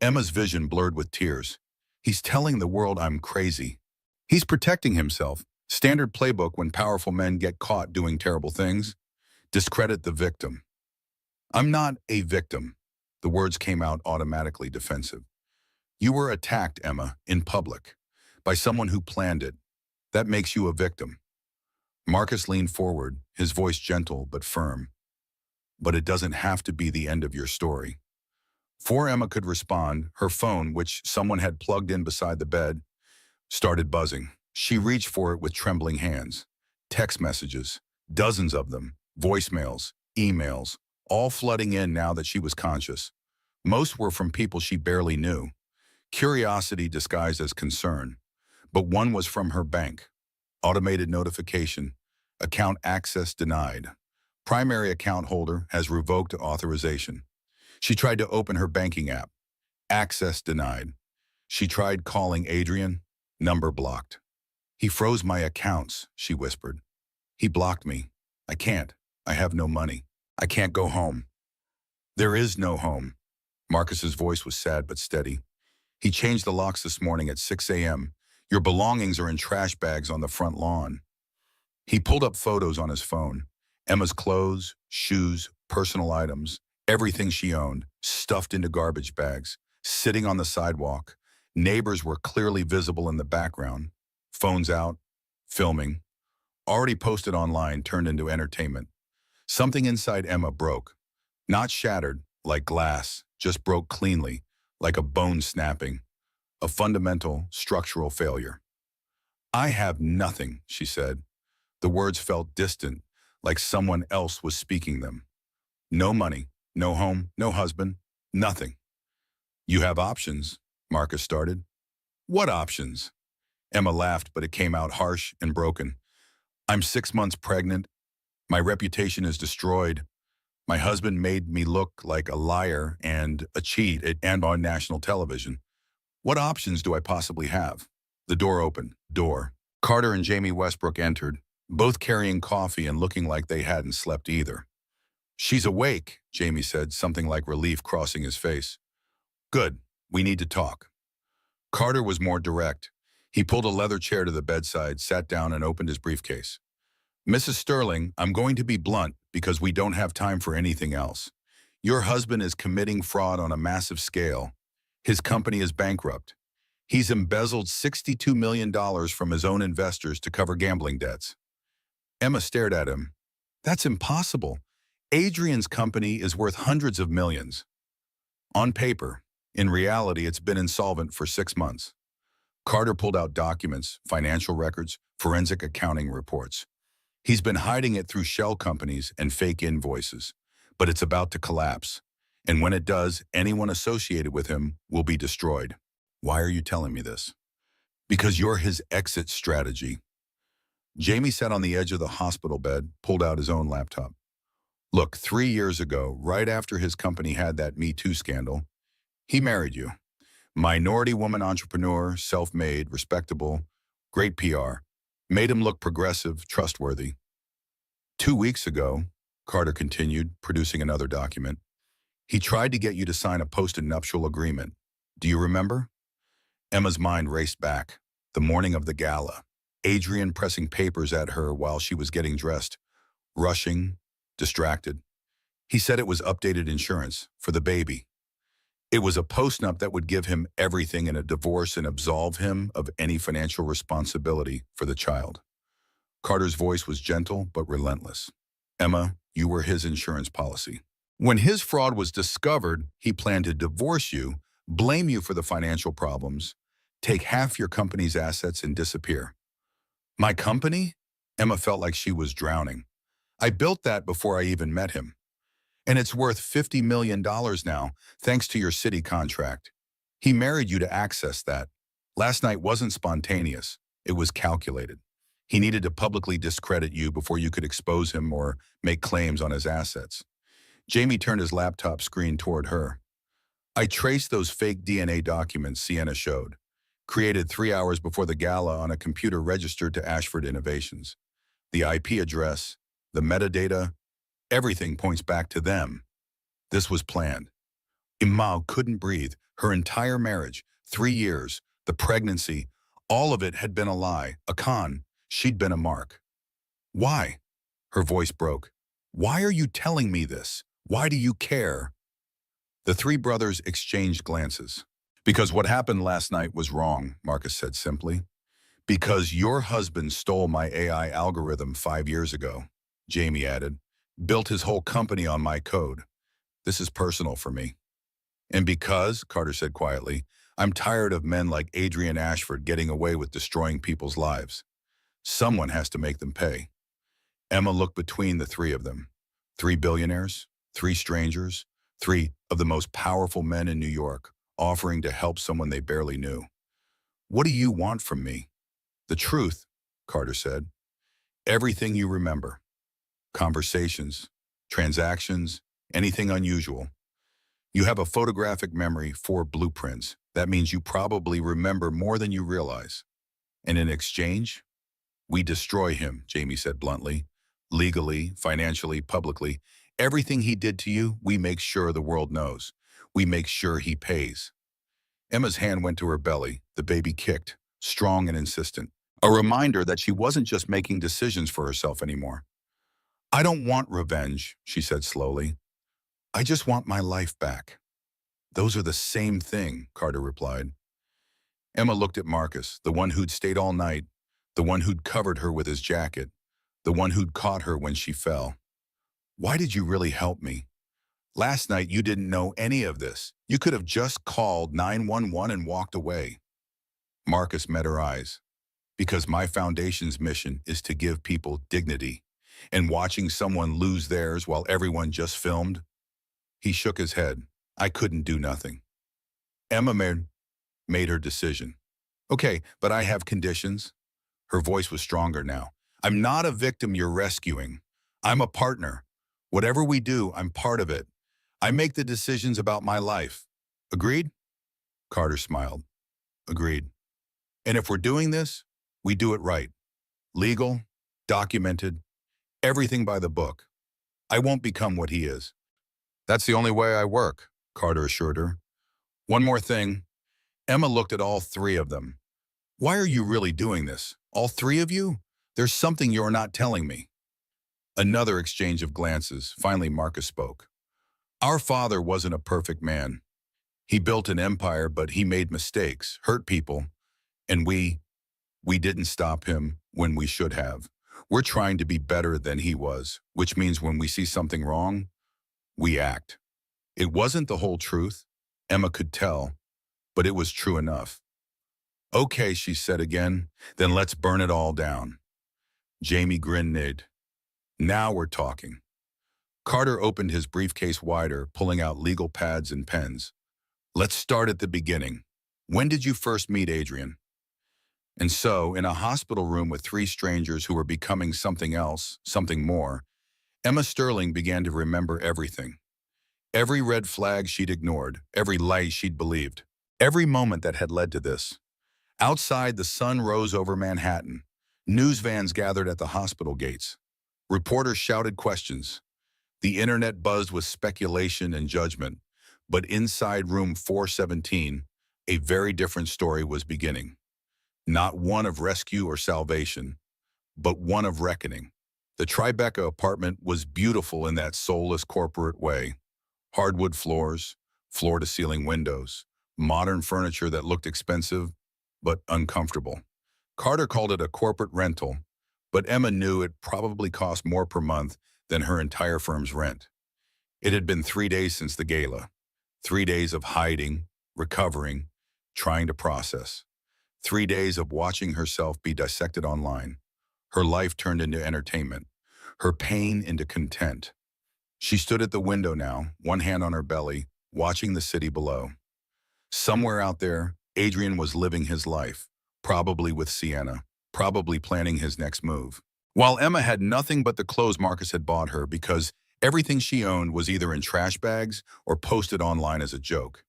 Emma's vision blurred with tears. He's telling the world I'm crazy. He's protecting himself. Standard playbook when powerful men get caught doing terrible things. Discredit the victim. I'm not a victim. The words came out automatically defensive. You were attacked, Emma, in public, by someone who planned it. That makes you a victim. Marcus leaned forward, his voice gentle but firm. But it doesn't have to be the end of your story. Before Emma could respond, her phone, which someone had plugged in beside the bed, started buzzing. She reached for it with trembling hands. Text messages, dozens of them, voicemails, emails, all flooding in now that she was conscious. Most were from people she barely knew. Curiosity disguised as concern. But one was from her bank. Automated notification. Account access denied. Primary account holder has revoked authorization. She tried to open her banking app. Access denied. She tried calling Adrian. Number blocked. He froze my accounts, she whispered. He blocked me. I can't. I have no money. I can't go home. There is no home. Marcus's voice was sad but steady. He changed the locks this morning at 6 a.m. Your belongings are in trash bags on the front lawn. He pulled up photos on his phone. Emma's clothes, shoes, personal items, everything she owned, stuffed into garbage bags, sitting on the sidewalk. Neighbors were clearly visible in the background. Phones out, filming. Already posted online turned into entertainment. Something inside Emma broke. Not shattered, like glass, just broke cleanly, like a bone snapping. A fundamental, structural failure. I have nothing, she said. The words felt distant, like someone else was speaking them. No money, no home, no husband, nothing. You have options, Marcus started. What options? Emma laughed, but it came out harsh and broken. I'm 6 months pregnant. My reputation is destroyed. My husband made me look like a liar and a cheat and on national television. What options do I possibly have? The door opened. Carter and Jamie Westbrook entered, both carrying coffee and looking like they hadn't slept either. She's awake, Jamie said, something like relief crossing his face. Good. We need to talk. Carter was more direct. He pulled a leather chair to the bedside, sat down, and opened his briefcase. Mrs. Sterling, I'm going to be blunt because we don't have time for anything else. Your husband is committing fraud on a massive scale. His company is bankrupt. He's embezzled $62 million from his own investors to cover gambling debts. Emma stared at him. That's impossible. Adrian's company is worth hundreds of millions. On paper. In reality, it's been insolvent for 6 months. Carter pulled out documents, financial records, forensic accounting reports. He's been hiding it through shell companies and fake invoices, but it's about to collapse. And when it does, anyone associated with him will be destroyed. Why are you telling me this? Because you're his exit strategy. Jamie sat on the edge of the hospital bed, pulled out his own laptop. Look, 3 years ago, right after his company had that Me Too scandal, he married you. Minority woman entrepreneur, self-made, respectable, great PR. Made him look progressive, trustworthy. 2 weeks ago, Carter continued, producing another document, he tried to get you to sign a post-nuptial agreement. Do you remember? Emma's mind raced back. The morning of the gala. Adrian pressing papers at her while she was getting dressed. Rushing, distracted. He said it was updated insurance for the baby. It was a post-nup that would give him everything in a divorce and absolve him of any financial responsibility for the child. Carter's voice was gentle but relentless. Emma, you were his insurance policy. When his fraud was discovered, he planned to divorce you, blame you for the financial problems, take half your company's assets and disappear. My company? Emma felt like she was drowning. I built that before I even met him. And it's worth $50 million now, thanks to your city contract. He married you to access that. Last night wasn't spontaneous. It was calculated. He needed to publicly discredit you before you could expose him or make claims on his assets. Jamie turned his laptop screen toward her. I traced those fake DNA documents Sienna showed, created 3 hours before the gala on a computer registered to Ashford Innovations. The IP address, the metadata, everything points back to them. This was planned. Imal couldn't breathe. Her entire marriage, 3 years, the pregnancy, all of it had been a lie, a con. She'd been a mark. Why? Her voice broke. Why are you telling me this? Why do you care? The three brothers exchanged glances. Because what happened last night was wrong, Marcus said simply. Because your husband stole my AI algorithm 5 years ago, Jamie added. Built his whole company on my code. This is personal for me. And because, Carter said quietly, I'm tired of men like Adrian Ashford getting away with destroying people's lives. Someone has to make them pay. Emma looked between the three of them. Three billionaires, three strangers, three of the most powerful men in New York, offering to help someone they barely knew. What do you want from me? The truth, Carter said. Everything you remember. Conversations, transactions, anything unusual. You have a photographic memory for blueprints. That means you probably remember more than you realize. And in exchange, we destroy him, Jamie said bluntly. Legally, financially, publicly. Everything he did to you, we make sure the world knows. We make sure he pays. Emma's hand went to her belly. The baby kicked, strong and insistent. A reminder that she wasn't just making decisions for herself anymore. I don't want revenge, she said slowly. I just want my life back. Those are the same thing, Carter replied. Emma looked at Marcus, the one who'd stayed all night, the one who'd covered her with his jacket, the one who'd caught her when she fell. Why did you really help me? Last night you didn't know any of this. You could have just called 911 and walked away. Marcus met her eyes. Because my foundation's mission is to give people dignity. And watching someone lose theirs while everyone just filmed? He shook his head. I couldn't do nothing. Emma made her decision. Okay, but I have conditions. Her voice was stronger now. I'm not a victim you're rescuing. I'm a partner. Whatever we do, I'm part of it. I make the decisions about my life. Agreed? Carter smiled. Agreed. And if we're doing this, we do it right. Legal, documented, everything by the book. I won't become what he is. That's the only way I work, Carter assured her. One more thing. Emma looked at all three of them. Why are you really doing this? All three of you? There's something you're not telling me. Another exchange of glances. Finally, Marcus spoke. Our father wasn't a perfect man. He built an empire, but he made mistakes, hurt people, and we didn't stop him when we should have. We're trying to be better than he was, which means when we see something wrong, we act. It wasn't the whole truth, Emma could tell, but it was true enough. Okay, she said again, then let's burn it all down. Jamie grinned. Now we're talking. Carter opened his briefcase wider, pulling out legal pads and pens. Let's start at the beginning. When did you first meet Adrian? And so, in a hospital room with three strangers who were becoming something else, something more, Emma Sterling began to remember everything. Every red flag she'd ignored, every lie she'd believed, every moment that had led to this. Outside, the sun rose over Manhattan. News vans gathered at the hospital gates. Reporters shouted questions. The internet buzzed with speculation and judgment. But inside room 417, a very different story was beginning. Not one of rescue or salvation, but one of reckoning. The Tribeca apartment was beautiful in that soulless corporate way. Hardwood floors, floor-to-ceiling windows, modern furniture that looked expensive, but uncomfortable. Carter called it a corporate rental, but Emma knew it probably cost more per month than her entire firm's rent. It had been 3 days since the gala. 3 days of hiding, recovering, trying to process. 3 days of watching herself be dissected online. Her life turned into entertainment. Her pain into content. She stood at the window now, one hand on her belly, watching the city below. Somewhere out there, Adrian was living his life, probably with Sienna, probably planning his next move. While Emma had nothing but the clothes Marcus had bought her because everything she owned was either in trash bags or posted online as a joke.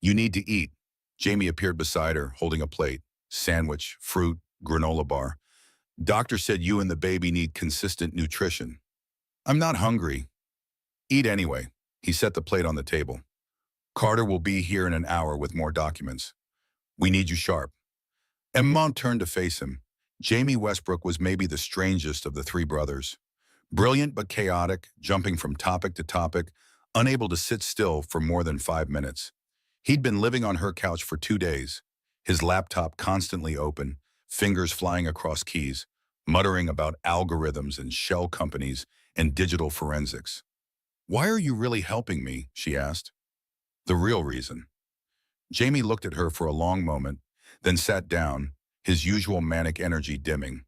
You need to eat. Jamie appeared beside her, holding a plate. Sandwich, fruit, granola bar. Doctor said you and the baby need consistent nutrition. I'm not hungry. Eat anyway. He set the plate on the table. Carter will be here in an hour with more documents. We need you sharp. Emma turned to face him. Jamie Westbrook was maybe the strangest of the three brothers. Brilliant but chaotic, jumping from topic to topic, unable to sit still for more than 5 minutes. He'd been living on her couch for 2 days, his laptop constantly open, fingers flying across keys, muttering about algorithms and shell companies and digital forensics. Why are you really helping me? She asked. The real reason. Jamie looked at her for a long moment, then sat down, his usual manic energy dimming.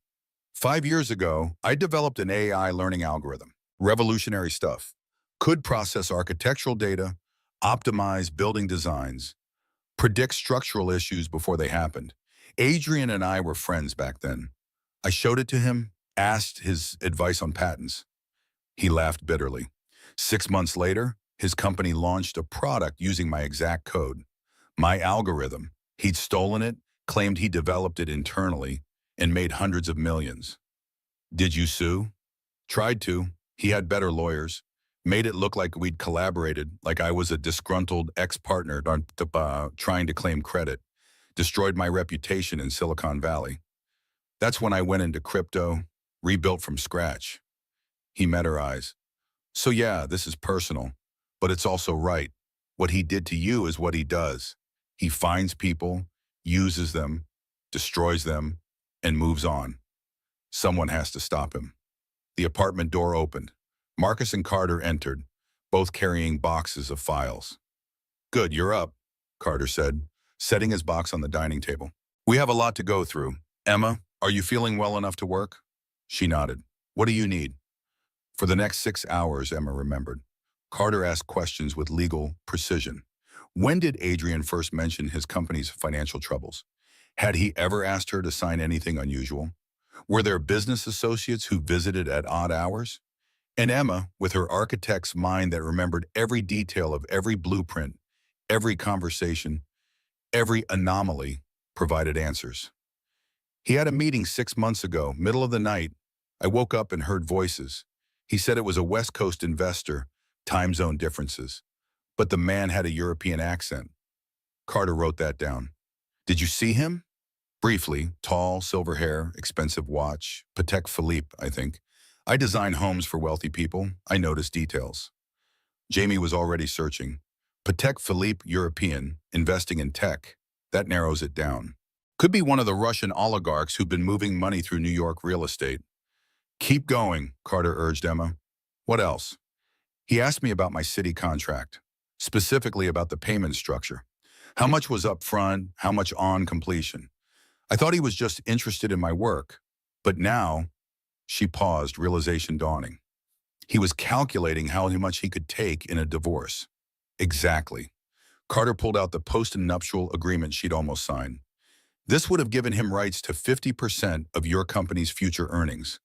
5 years ago, I developed an AI learning algorithm. Revolutionary stuff. Could process architectural data, optimize building designs, predict structural issues before they happened. Adrian and I were friends back then. I showed it to him, asked his advice on patents. He laughed bitterly. 6 months later, his company launched a product using my exact code. My algorithm. He'd stolen it, claimed he developed it internally, and made hundreds of millions. Did you sue? Tried to. He had better lawyers. Made it look like we'd collaborated, like I was a disgruntled ex-partner trying to claim credit. Destroyed my reputation in Silicon Valley. That's when I went into crypto, rebuilt from scratch. He met her eyes. So yeah, this is personal, but it's also right. What he did to you is what he does. He finds people, uses them, destroys them, and moves on. Someone has to stop him. The apartment door opened. Marcus and Carter entered, both carrying boxes of files. Good, you're up, Carter said, setting his box on the dining table. We have a lot to go through. Emma, are you feeling well enough to work? She nodded. What do you need? For the next 6 hours, Emma remembered. Carter asked questions with legal precision. When did Adrian first mention his company's financial troubles? Had he ever asked her to sign anything unusual? Were there business associates who visited at odd hours? And Emma, with her architect's mind that remembered every detail of every blueprint, every conversation, every anomaly, provided answers. He had a meeting 6 months ago, middle of the night. I woke up and heard voices. He said it was a West Coast investor, time zone differences. But the man had a European accent. Carter wrote that down. Did you see him? Briefly, tall, silver hair, expensive watch, Patek Philippe, I think. I design homes for wealthy people. I notice details. Jamie was already searching. Patek Philippe European, investing in tech. That narrows it down. Could be one of the Russian oligarchs who've been moving money through New York real estate. Keep going, Carter urged Emma. What else? He asked me about my city contract, specifically about the payment structure. How much was up front, how much on completion? I thought he was just interested in my work, but now, she paused, realization dawning. He was calculating how much he could take in a divorce. Exactly. Carter pulled out the post-nuptial agreement she'd almost signed. This would have given him rights to 50% of your company's future earnings.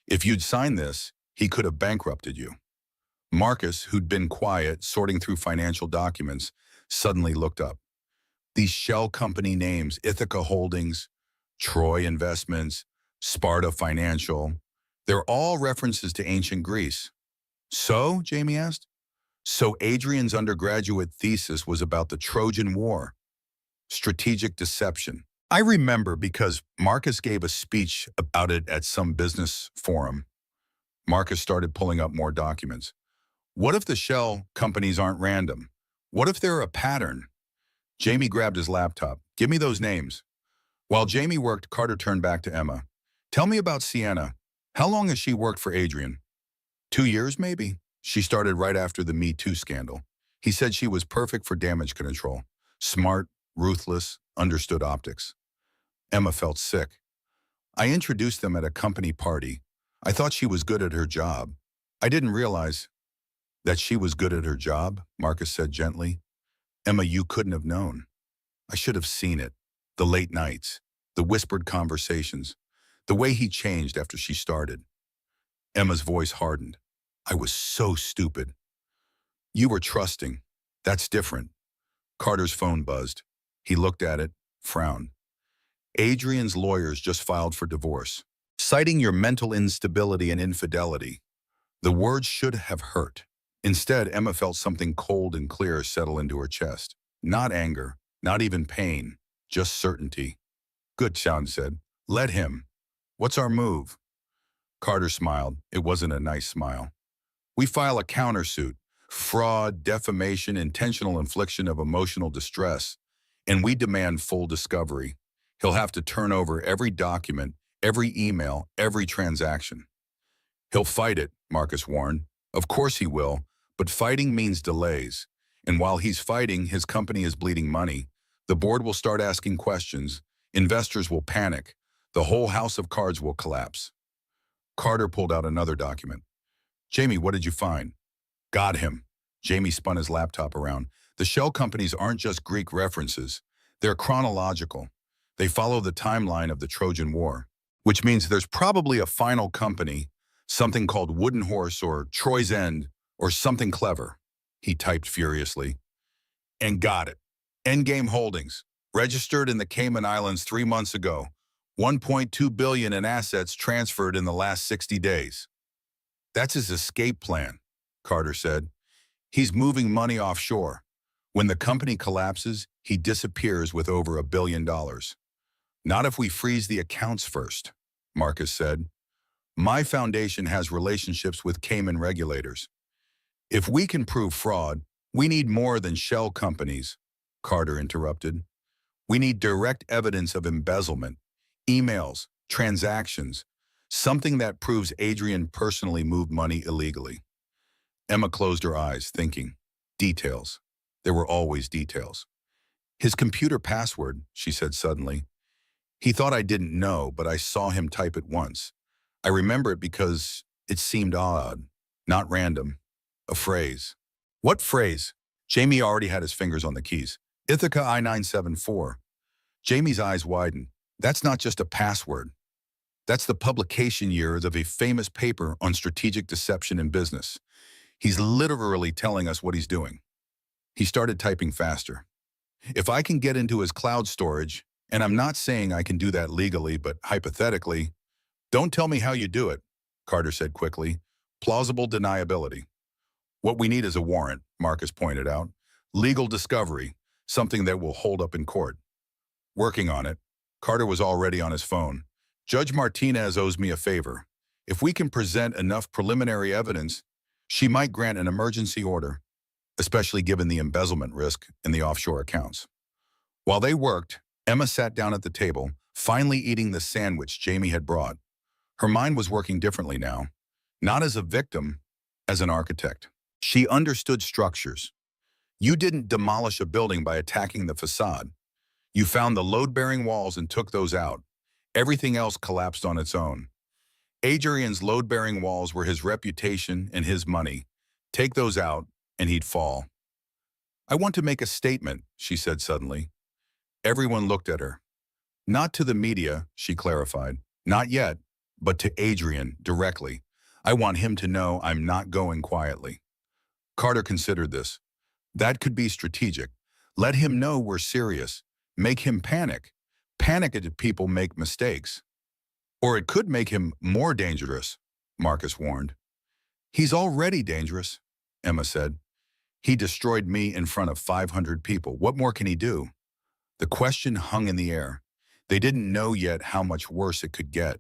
If you'd signed this, he could have bankrupted you. Marcus, who'd been quiet, sorting through financial documents, suddenly looked up. These shell company names, Ithaca Holdings, Troy Investments, Sparta Financial, they're all references to ancient Greece. So, Jamie asked? So Adrian's undergraduate thesis was about the Trojan War, strategic deception. I remember because Marcus gave a speech about it at some business forum. Marcus started pulling up more documents. What if the shell companies aren't random? What if they're a pattern? Jamie grabbed his laptop. Give me those names. While Jamie worked, Carter turned back to Emma. Tell me about Sienna. How long has she worked for Adrian? 2 years, maybe? She started right after the Me Too scandal. He said she was perfect for damage control. Smart, ruthless, understood optics. Emma felt sick. I introduced them at a company party. I thought she was good at her job. I didn't realize that she was good at her job, Marcus said gently. Emma, you couldn't have known. I should have seen it. The late nights, the whispered conversations, the way he changed after she started. Emma's voice hardened. I was so stupid. You were trusting. That's different. Carter's phone buzzed. He looked at it, frowned. Adrian's lawyers just filed for divorce, citing your mental instability and infidelity. The words should have hurt. Instead, Emma felt something cold and clear settle into her chest. Not anger, not even pain, just certainty. Good, Sean said. Let him. What's our move? Carter smiled. It wasn't a nice smile. We file a countersuit, fraud, defamation, intentional infliction of emotional distress, and we demand full discovery. He'll have to turn over every document, every email, every transaction. He'll fight it, Marcus warned. Of course he will, but fighting means delays. And while he's fighting, his company is bleeding money. The board will start asking questions. Investors will panic. The whole house of cards will collapse. Carter pulled out another document. Jamie, what did you find? Got him. Jamie spun his laptop around. The shell companies aren't just Greek references. They're chronological. They follow the timeline of the Trojan War, which means there's probably a final company, something called Wooden Horse or Troy's End or something clever. He typed furiously. And got it. Endgame Holdings, registered in the Cayman Islands 3 months ago. 1.2 billion in assets transferred in the last 60 days. That's his escape plan, Carter said. He's moving money offshore. When the company collapses, he disappears with over $1 billion. Not if we freeze the accounts first, Marcus said. My foundation has relationships with Cayman regulators. If we can prove fraud, we need more than shell companies, Carter interrupted. We need direct evidence of embezzlement, emails, transactions, something that proves Adrian personally moved money illegally. Emma closed her eyes, thinking. Details. There were always details. His computer password, she said suddenly. He thought I didn't know, but I saw him type it once. I remember it because it seemed odd, not random. A phrase. What phrase? Jamie already had his fingers on the keys. Ithaca I-974. Jamie's eyes widened. That's not just a password. That's the publication year of a famous paper on strategic deception in business. He's literally telling us what he's doing. He started typing faster. If I can get into his cloud storage, and I'm not saying I can do that legally, but hypothetically, don't tell me how you do it, Carter said quickly. Plausible deniability. What we need is a warrant, Marcus pointed out. Legal discovery, something that will hold up in court. Working on it. Carter was already on his phone. Judge Martinez owes me a favor. If we can present enough preliminary evidence, she might grant an emergency order, especially given the embezzlement risk in the offshore accounts. While they worked, Emma sat down at the table, finally eating the sandwich Jamie had brought. Her mind was working differently now, not as a victim, as an architect. She understood structures. You didn't demolish a building by attacking the facade. You found the load-bearing walls and took those out. Everything else collapsed on its own. Adrian's load-bearing walls were his reputation and his money. Take those out, and he'd fall. I want to make a statement, she said suddenly. Everyone looked at her. Not to the media, she clarified. Not yet, but to Adrian directly. I want him to know I'm not going quietly. Carter considered this. That could be strategic. Let him know we're serious. Make him panic. Panic if people make mistakes. Or it could make him more dangerous, Marcus warned. He's already dangerous, Emma said. He destroyed me in front of 500 people. What more can he do? The question hung in the air. They didn't know yet how much worse it could get.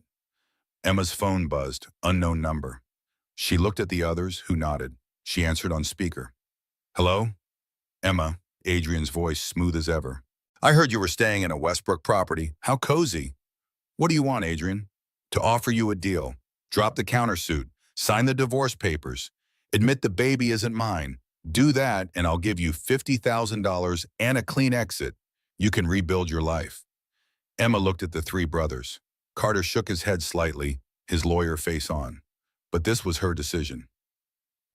Emma's phone buzzed, unknown number. She looked at the others, who nodded. She answered on speaker. Hello? Emma, Adrian's voice smooth as ever. I heard you were staying in a Westbrook property. How cozy. What do you want, Adrian? To offer you a deal. Drop the countersuit. Sign the divorce papers. Admit the baby isn't mine. Do that and I'll give you $50,000 and a clean exit. You can rebuild your life. Emma looked at the three brothers. Carter shook his head slightly, his lawyer face on. But this was her decision.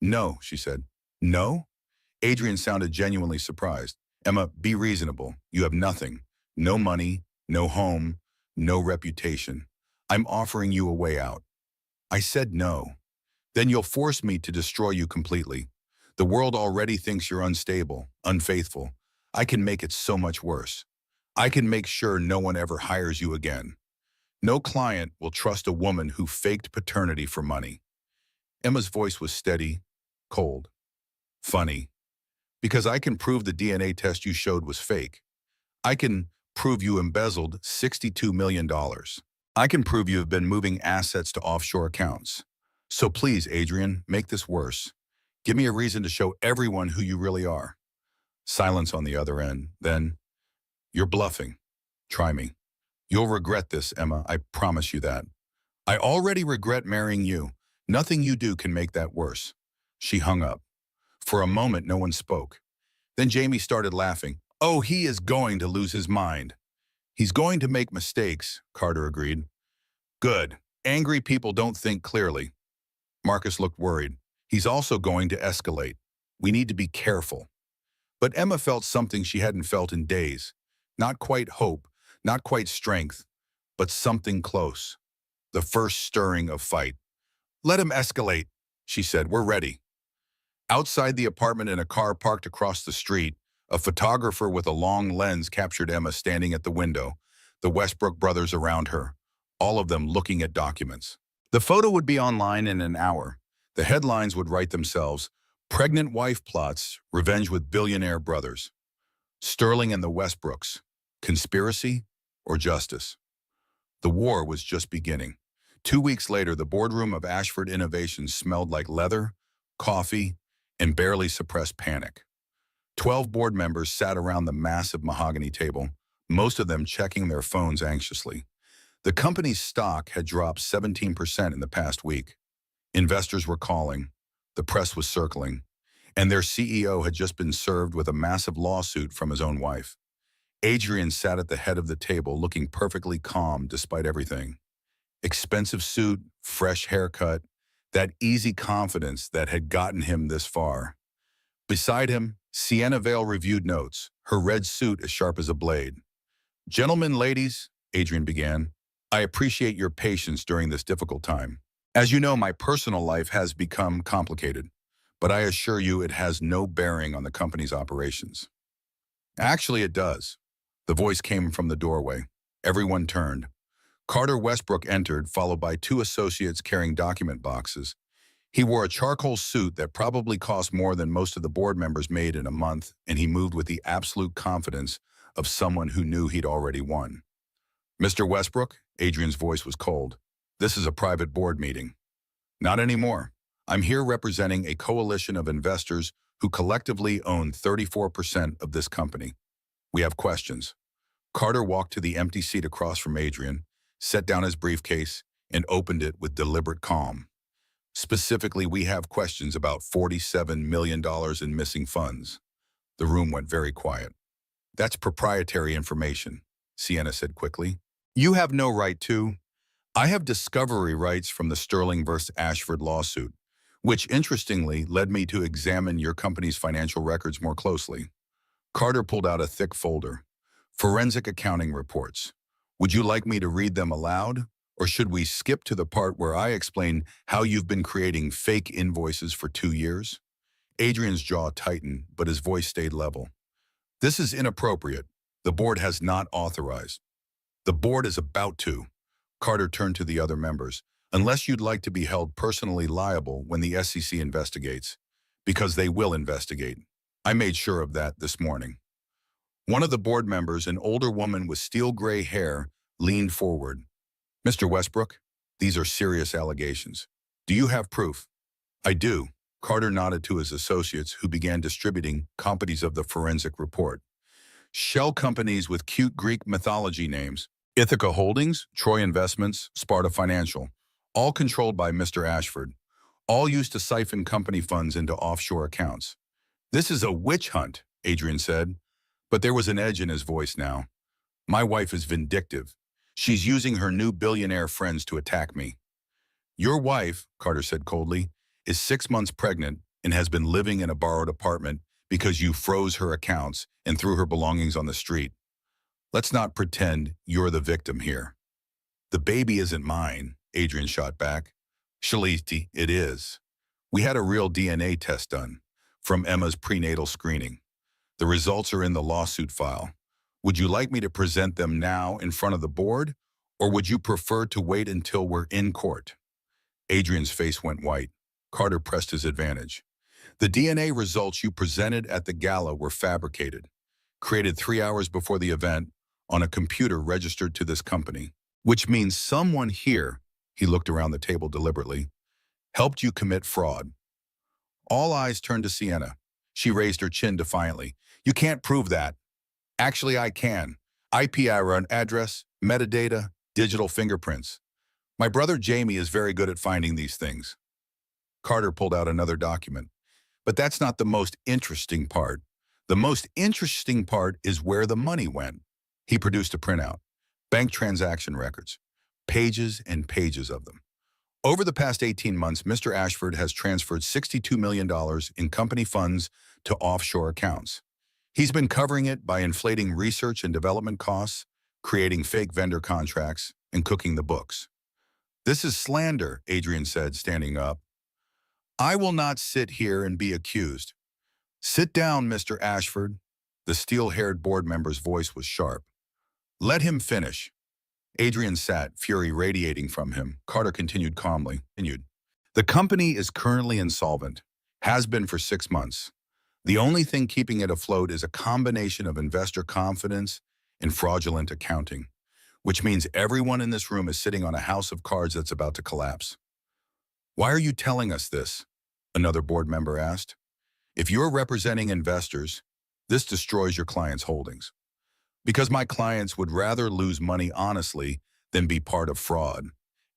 No, she said. No? Adrian sounded genuinely surprised. Emma, be reasonable. You have nothing. No money, no home, no reputation. I'm offering you a way out. I said no. Then you'll force me to destroy you completely. The world already thinks you're unstable, unfaithful. I can make it so much worse. I can make sure no one ever hires you again. No client will trust a woman who faked paternity for money. Emma's voice was steady, cold. Funny. Because I can prove the DNA test you showed was fake. I can prove you embezzled $62 million. I can prove you have been moving assets to offshore accounts. So please, Adrian, make this worse. Give me a reason to show everyone who you really are. Silence on the other end. Then, you're bluffing. Try me. You'll regret this, Emma. I promise you that. I already regret marrying you. Nothing you do can make that worse. She hung up. For a moment, no one spoke. Then Jamie started laughing. Oh, he is going to lose his mind. He's going to make mistakes, Carter agreed. Good. Angry people don't think clearly. Marcus looked worried. He's also going to escalate. We need to be careful. But Emma felt something she hadn't felt in days. Not quite hope, not quite strength, but something close. The first stirring of fight. Let him escalate, she said. We're ready. Outside the apartment in a car parked across the street, a photographer with a long lens captured Emma standing at the window, the Westbrook brothers around her, all of them looking at documents. The photo would be online in an hour. The headlines would write themselves, Pregnant Wife Plots, Revenge with Billionaire Brothers. Sterling and the Westbrooks, Conspiracy or Justice? The war was just beginning. 2 weeks later, the boardroom of Ashford Innovations smelled like leather, coffee, and barely suppressed panic. 12 board members sat around the massive mahogany table, most of them checking their phones anxiously. The company's stock had dropped 17% in the past week. Investors were calling, the press was circling, and their CEO had just been served with a massive lawsuit from his own wife. Adrian sat at the head of the table looking perfectly calm despite everything. Expensive suit, fresh haircut, that easy confidence that had gotten him this far. Beside him, Sienna Vale reviewed notes, her red suit as sharp as a blade. Gentlemen, ladies, Adrian began, I appreciate your patience during this difficult time. As you know, my personal life has become complicated, but I assure you it has no bearing on the company's operations. Actually, it does. The voice came from the doorway. Everyone turned. Carter Westbrook entered, followed by two associates carrying document boxes. He wore a charcoal suit that probably cost more than most of the board members made in a month, and he moved with the absolute confidence of someone who knew he'd already won. Mr. Westbrook, Adrian's voice was cold. This is a private board meeting. Not anymore. I'm here representing a coalition of investors who collectively own 34% of this company. We have questions. Carter walked to the empty seat across from Adrian, set down his briefcase, and opened it with deliberate calm. Specifically, we have questions about $47 million in missing funds. The room went very quiet. That's proprietary information, Sienna said quickly. You have no right to. I have discovery rights from the Sterling versus Ashford lawsuit, which interestingly led me to examine your company's financial records more closely. Carter pulled out a thick folder. Forensic accounting reports. Would you like me to read them aloud? Or should we skip to the part where I explain how you've been creating fake invoices for 2 years? Adrian's jaw tightened, but his voice stayed level. This is inappropriate. The board has not authorized. The board is about to. Carter turned to the other members. Unless you'd like to be held personally liable when the SEC investigates. Because they will investigate. I made sure of that this morning. One of the board members, an older woman with steel gray hair, leaned forward. Mr. Westbrook, these are serious allegations. Do you have proof? I do. Carter nodded to his associates who began distributing copies of the forensic report. Shell companies with cute Greek mythology names. Ithaca Holdings, Troy Investments, Sparta Financial. All controlled by Mr. Ashford. All used to siphon company funds into offshore accounts. This is a witch hunt, Adrian said. But there was an edge in his voice now. My wife is vindictive. She's using her new billionaire friends to attack me. Your wife, Carter said coldly, is 6 months pregnant and has been living in a borrowed apartment because you froze her accounts and threw her belongings on the street. Let's not pretend you're the victim here. The baby isn't mine, Adrian shot back. Shaliti, it is. We had a real DNA test done from Emma's prenatal screening. The results are in the lawsuit file. Would you like me to present them now in front of the board, or would you prefer to wait until we're in court? Adrian's face went white. Carter pressed his advantage. The DNA results you presented at the gala were fabricated, created 3 hours before the event on a computer registered to this company, which means someone here, he looked around the table deliberately, helped you commit fraud. All eyes turned to Sienna. She raised her chin defiantly. You can't prove that. Actually, I can. IP address, metadata, digital fingerprints. My brother Jamie is very good at finding these things. Carter pulled out another document. But that's not the most interesting part. The most interesting part is where the money went. He produced a printout, bank transaction records, pages and pages of them. Over the past 18 months, Mr. Ashford has transferred $62 million in company funds to offshore accounts. He's been covering it by inflating research and development costs, creating fake vendor contracts, and cooking the books. This is slander, Adrian said, standing up. I will not sit here and be accused. Sit down, Mr. Ashford. The steel-haired board member's voice was sharp. Let him finish. Adrian sat, fury radiating from him. Carter continued calmly. The company is currently insolvent, has been for 6 months. The only thing keeping it afloat is a combination of investor confidence and fraudulent accounting, which means everyone in this room is sitting on a house of cards that's about to collapse. Why are you telling us this? Another board member asked. If you're representing investors, this destroys your clients' holdings. Because my clients would rather lose money honestly than be part of fraud.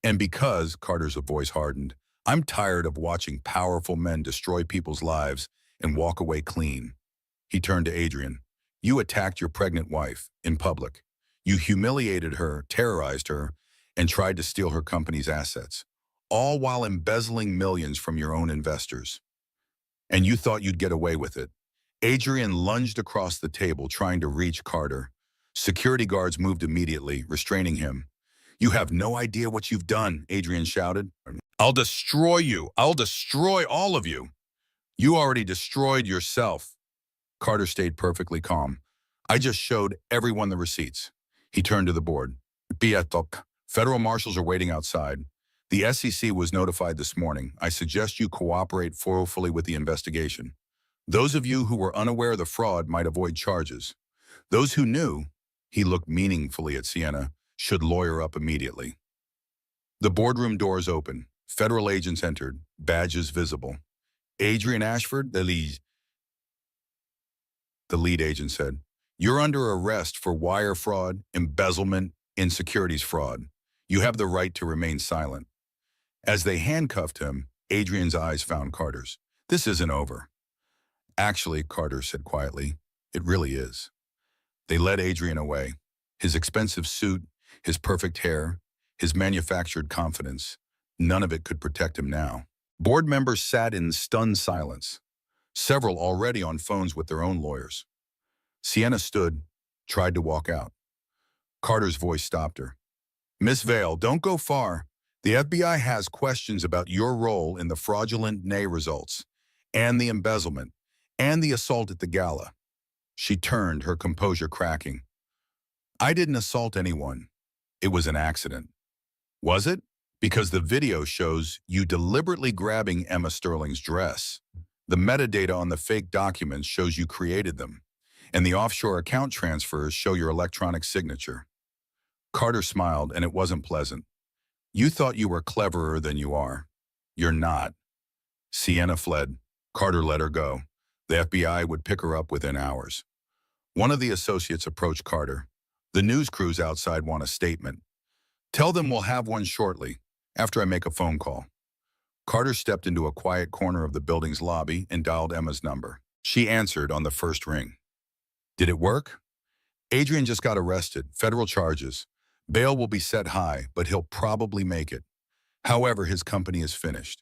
And because, Carter's voice hardened, I'm tired of watching powerful men destroy people's lives and walk away clean. He turned to Adrian. You attacked your pregnant wife in public. You humiliated her, terrorized her, and tried to steal her company's assets, all while embezzling millions from your own investors. And you thought you'd get away with it. Adrian lunged across the table, trying to reach Carter. Security guards moved immediately, restraining him. You have no idea what you've done, Adrian shouted. I'll destroy you. I'll destroy all of you. You already destroyed yourself. Carter stayed perfectly calm. I just showed everyone the receipts. He turned to the board. Bietok, federal marshals are waiting outside. The SEC was notified this morning. I suggest you cooperate fully with the investigation. Those of you who were unaware of the fraud might avoid charges. Those who knew, he looked meaningfully at Sienna, should lawyer up immediately. The boardroom doors opened. Federal agents entered, badges visible. Adrian Ashford, the lead agent said, you're under arrest for wire fraud, embezzlement, and securities fraud. You have the right to remain silent. As they handcuffed him, Adrian's eyes found Carter's. This isn't over. Actually, Carter said quietly, it really is. They led Adrian away. His expensive suit, his perfect hair, his manufactured confidence, none of it could protect him now. Board members sat in stunned silence, several already on phones with their own lawyers. Sienna stood, tried to walk out. Carter's voice stopped her. Miss Vale, don't go far. The FBI has questions about your role in the fraudulent NA results, and the embezzlement, and the assault at the Gala. She turned, her composure cracking. I didn't assault anyone. It was an accident. Was it? Because the video shows you deliberately grabbing Emma Sterling's dress. The metadata on the fake documents shows you created them, and the offshore account transfers show your electronic signature. Carter smiled, and it wasn't pleasant. You thought you were cleverer than you are. You're not. Sienna fled. Carter let her go. The FBI would pick her up within hours. One of the associates approached Carter. The news crews outside want a statement. Tell them we'll have one shortly, after I make a phone call. Carter stepped into a quiet corner of the building's lobby and dialed Emma's number. She answered on the first ring. Did it work? Adrian just got arrested, federal charges. Bail will be set high, but he'll probably make it. However, his company is finished.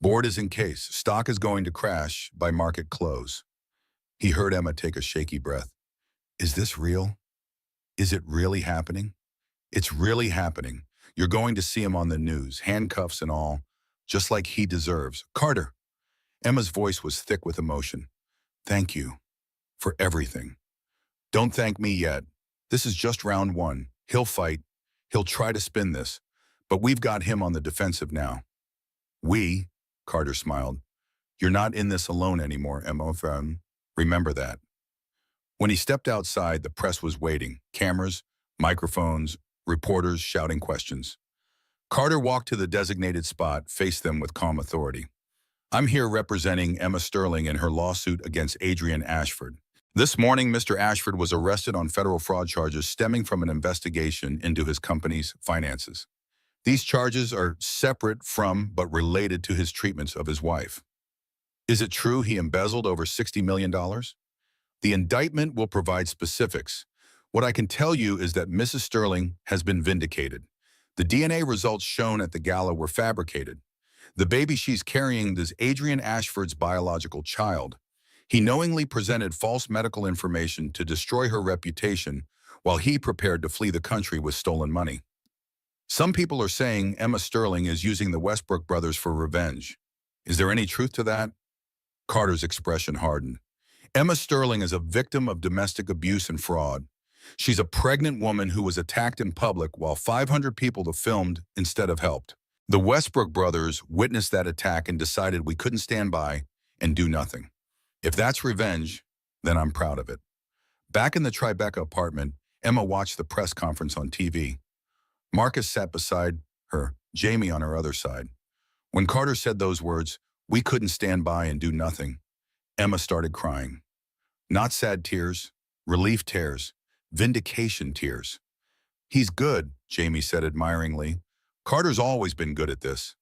Board is in case. Stock is going to crash by market close. He heard Emma take a shaky breath. Is this real? Is it really happening? It's really happening. You're going to see him on the news, handcuffs and all, just like he deserves. Carter. Emma's voice was thick with emotion. Thank you for everything. Don't thank me yet. This is just round one. He'll fight. He'll try to spin this. But we've got him on the defensive now. We, Carter smiled. You're not in this alone anymore, Emma. Remember that. When he stepped outside, the press was waiting. Cameras, microphones, reporters shouting questions. Carter walked to the designated spot, faced them with calm authority. I'm here representing Emma Sterling in her lawsuit against Adrian Ashford. This morning, Mr. Ashford was arrested on federal fraud charges stemming from an investigation into his company's finances. These charges are separate from but related to his treatments of his wife. Is it true he embezzled over $60 million? The indictment will provide specifics. What I can tell you is that Mrs. Sterling has been vindicated. The DNA results shown at the gala were fabricated. The baby she's carrying is Adrian Ashford's biological child. He knowingly presented false medical information to destroy her reputation while he prepared to flee the country with stolen money. Some people are saying Emma Sterling is using the Westbrook brothers for revenge. Is there any truth to that? Carter's expression hardened. Emma Sterling is a victim of domestic abuse and fraud. She's a pregnant woman who was attacked in public while 500 people filmed instead of helped. The Westbrook brothers witnessed that attack and decided we couldn't stand by and do nothing. If that's revenge, then I'm proud of it. Back in the Tribeca apartment, Emma watched the press conference on TV. Marcus sat beside her, Jamie on her other side. When Carter said those words, "We couldn't stand by and do nothing," Emma started crying. Not sad tears, relief tears, vindication tears. "He's good," Jamie said admiringly. "Carter's always been good at this."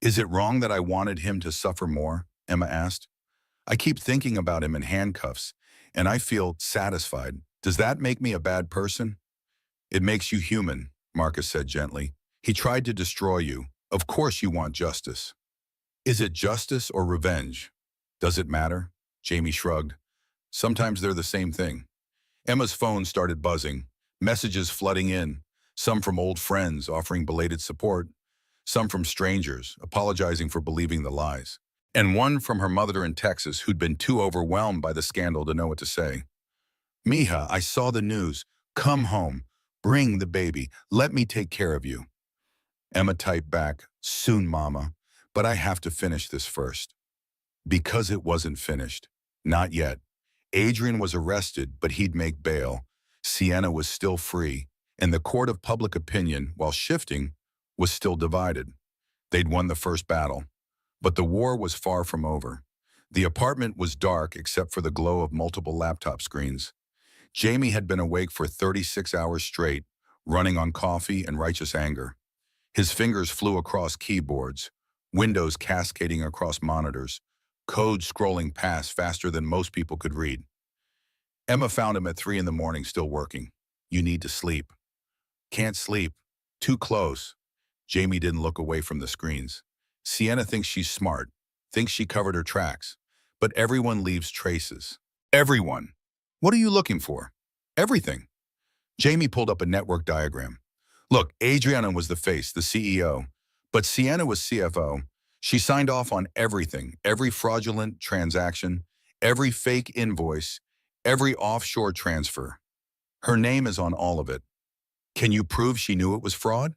"Is it wrong that I wanted him to suffer more?" Emma asked. "I keep thinking about him in handcuffs, and I feel satisfied. Does that make me a bad person?" "It makes you human," Marcus said gently. "He tried to destroy you. Of course you want justice." "Is it justice or revenge? Does it matter?" Jamie shrugged. "Sometimes they're the same thing." Emma's phone started buzzing, messages flooding in, some from old friends offering belated support, some from strangers apologizing for believing the lies, and one from her mother in Texas who'd been too overwhelmed by the scandal to know what to say. "Mija, I saw the news. Come home. Bring the baby. Let me take care of you." Emma typed back, "Soon, Mama, but I have to finish this first." Because it wasn't finished. Not yet. Adrian was arrested, but he'd make bail. Sienna was still free, and the court of public opinion, while shifting, was still divided. They'd won the first battle, but the war was far from over. The apartment was dark except for the glow of multiple laptop screens. Jamie had been awake for 36 hours straight, running on coffee and righteous anger. His fingers flew across keyboards, windows cascading across monitors, code scrolling past faster than most people could read. Emma found him at 3 in the morning still working. "You need to sleep." "Can't sleep. Too close." Jamie didn't look away from the screens. "Sienna thinks she's smart, thinks she covered her tracks. But everyone leaves traces. Everyone. What are you looking for?" "Everything." Jamie pulled up a network diagram. "Look, Adriana was the face, the CEO. But Sienna was CFO. She signed off on everything, every fraudulent transaction, every fake invoice, every offshore transfer. Her name is on all of it. Can you prove she knew it was fraud?"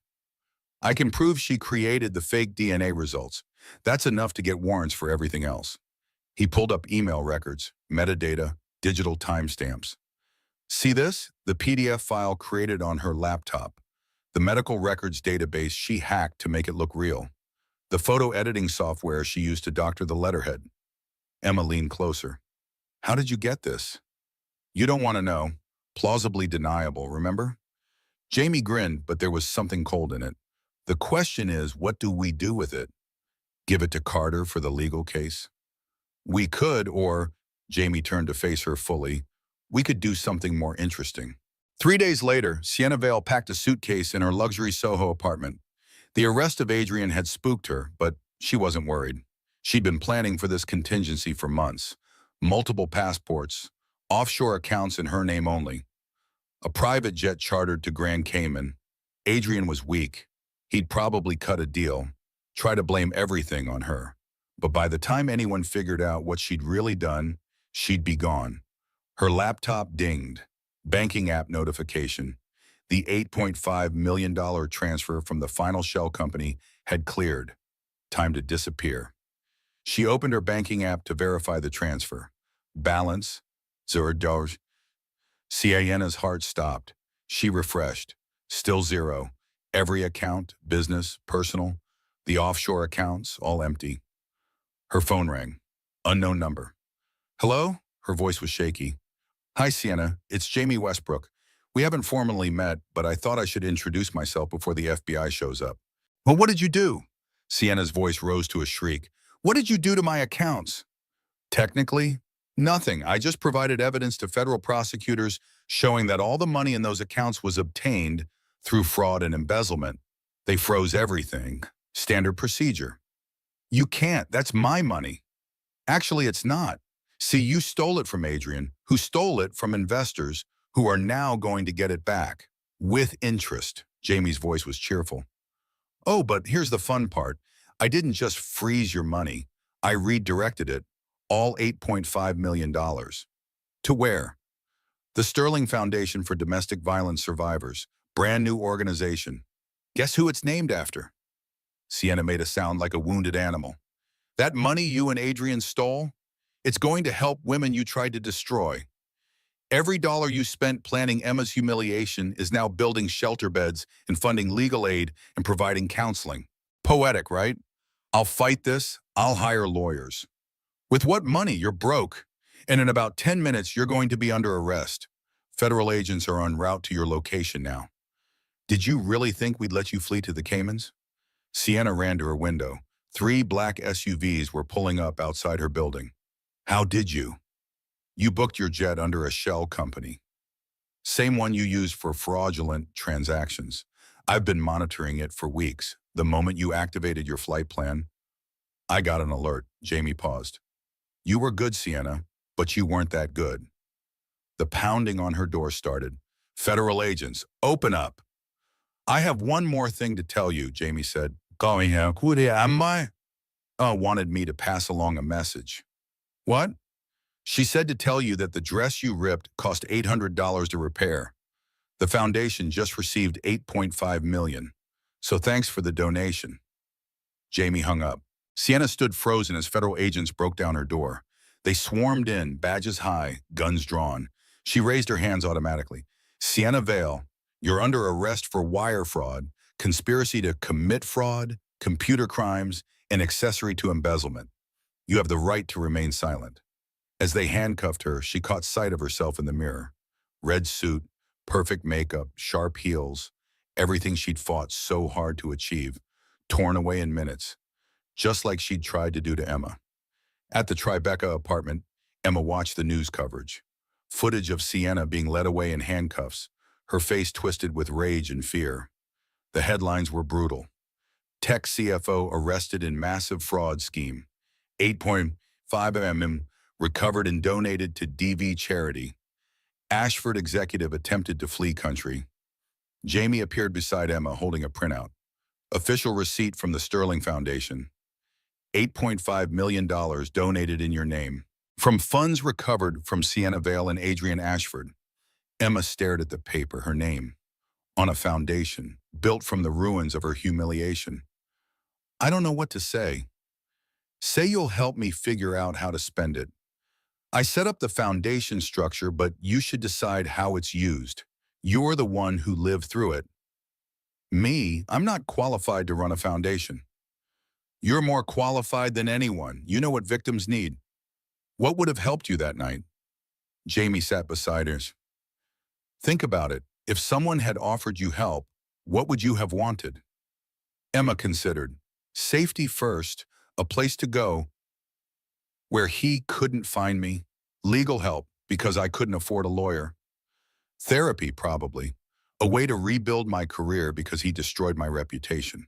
"I can prove she created the fake DNA results. That's enough to get warrants for everything else." He pulled up email records, metadata, digital timestamps. "See this? The PDF file created on her laptop. The medical records database she hacked to make it look real. The photo editing software she used to doctor the letterhead." Emma leaned closer. "How did you get this?" "You don't want to know. Plausibly deniable, remember?" Jamie grinned, but there was something cold in it. "The question is, what do we do with it? Give it to Carter for the legal case?" "We could, or," Jamie turned to face her fully, "we could do something more interesting." 3 days later, Sienna Vale packed a suitcase in her luxury Soho apartment. The arrest of Adrian had spooked her, but she wasn't worried. She'd been planning for this contingency for months. Multiple passports, offshore accounts in her name only. A private jet chartered to Grand Cayman. Adrian was weak. He'd probably cut a deal, try to blame everything on her. But by the time anyone figured out what she'd really done, she'd be gone. Her laptop dinged. Banking app notification. The $8.5 million transfer from the final shell company had cleared. Time to disappear. She opened her banking app to verify the transfer. Balance, $0. Sienna's heart stopped. She refreshed. Still zero. Every account, business, personal, the offshore accounts, all empty. Her phone rang. Unknown number. "Hello?" Her voice was shaky. "Hi, Sienna. It's Jamie Westbrook. We haven't formally met, but I thought I should introduce myself before the FBI shows up." "Well, what did you do?" Sienna's voice rose to a shriek. "What did you do to my accounts?" "Technically, Nothing. I just provided evidence to federal prosecutors showing that all the money in those accounts was obtained through fraud and embezzlement. They froze everything. Standard procedure. You can't. That's my money. Actually, it's not. See, you stole it from Adrian, who stole it from investors who are now going to get it back. With interest. Jamie's voice was cheerful. Oh, but here's the fun part. I didn't just freeze your money. I redirected it, all $8.5 million. To where? The Sterling Foundation for Domestic Violence Survivors. Brand new organization. Guess who it's named after? Sienna made a sound like a wounded animal. That money you and Adrian stole? It's going to help women you tried to destroy. Every dollar you spent planning Emma's humiliation is now building shelter beds and funding legal aid and providing counseling. Poetic, right? I'll fight this. I'll hire lawyers. With what money? You're broke. And in about 10 minutes, you're going to be under arrest. Federal agents are en route to your location now. Did you really think we'd let you flee to the Caymans? Sienna ran to her window. 3 black SUVs were pulling up outside her building. How did you? You booked your jet under a shell company. Same one you used for fraudulent transactions. I've been monitoring it for weeks. The moment you activated your flight plan, I got an alert. Jamie paused. You were good, Sienna, but you weren't that good. The pounding on her door started. Federal agents, open up. I have one more thing to tell you, Jamie said. Wanted me to pass along a message. What? She said to tell you that the dress you ripped cost $800 to repair. The foundation just received $8.5 million. So thanks for the donation. Jamie hung up. Sienna stood frozen as federal agents broke down her door. They swarmed in, badges high, guns drawn. She raised her hands automatically. Sienna Vale, you're under arrest for wire fraud, conspiracy to commit fraud, computer crimes, and accessory to embezzlement. You have the right to remain silent. As they handcuffed her, she caught sight of herself in the mirror. Red suit, perfect makeup, sharp heels, everything she'd fought so hard to achieve, torn away in minutes, just like she'd tried to do to Emma. At the Tribeca apartment, Emma watched the news coverage. Footage of Sienna being led away in handcuffs, her face twisted with rage and fear. The headlines were brutal. Tech CFO arrested in massive fraud scheme. 8.5 mm recovered and donated to DV charity. Ashford executive attempted to flee country. Jamie appeared beside Emma holding a printout. Official receipt from the Sterling Foundation. $8.5 million donated in your name. From funds recovered from Sienna Vale and Adrian Ashford. Emma stared at the paper, her name, on a foundation, built from the ruins of her humiliation. I don't know what to say. Say you'll help me figure out how to spend it. I set up the foundation structure, but you should decide how it's used. You're the one who lived through it. Me, I'm not qualified to run a foundation. You're more qualified than anyone. You know what victims need. What would have helped you that night? Jamie sat beside her. Think about it. If someone had offered you help, what would you have wanted? Emma considered. Safety first, a place to go where he couldn't find me. Legal help, because I couldn't afford a lawyer. Therapy, probably. A way to rebuild my career because he destroyed my reputation.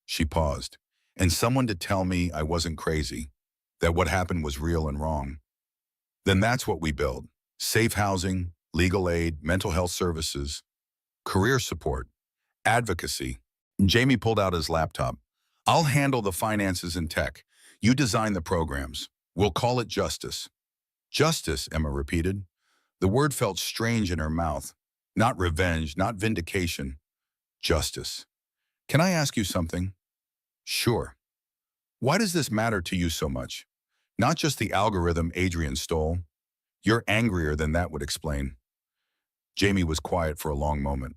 She paused. And someone to tell me I wasn't crazy, that what happened was real and wrong. Then that's what we build. Safe housing, legal aid, mental health services, career support, advocacy. Jamie pulled out his laptop. I'll handle the finances and tech. You design the programs. We'll call it justice. Justice, Emma repeated. The word felt strange in her mouth. Not revenge, not vindication. Justice. Can I ask you something? Sure. Why does this matter to you so much? Not just the algorithm Adrian stole. You're angrier than that would explain. Jamie was quiet for a long moment.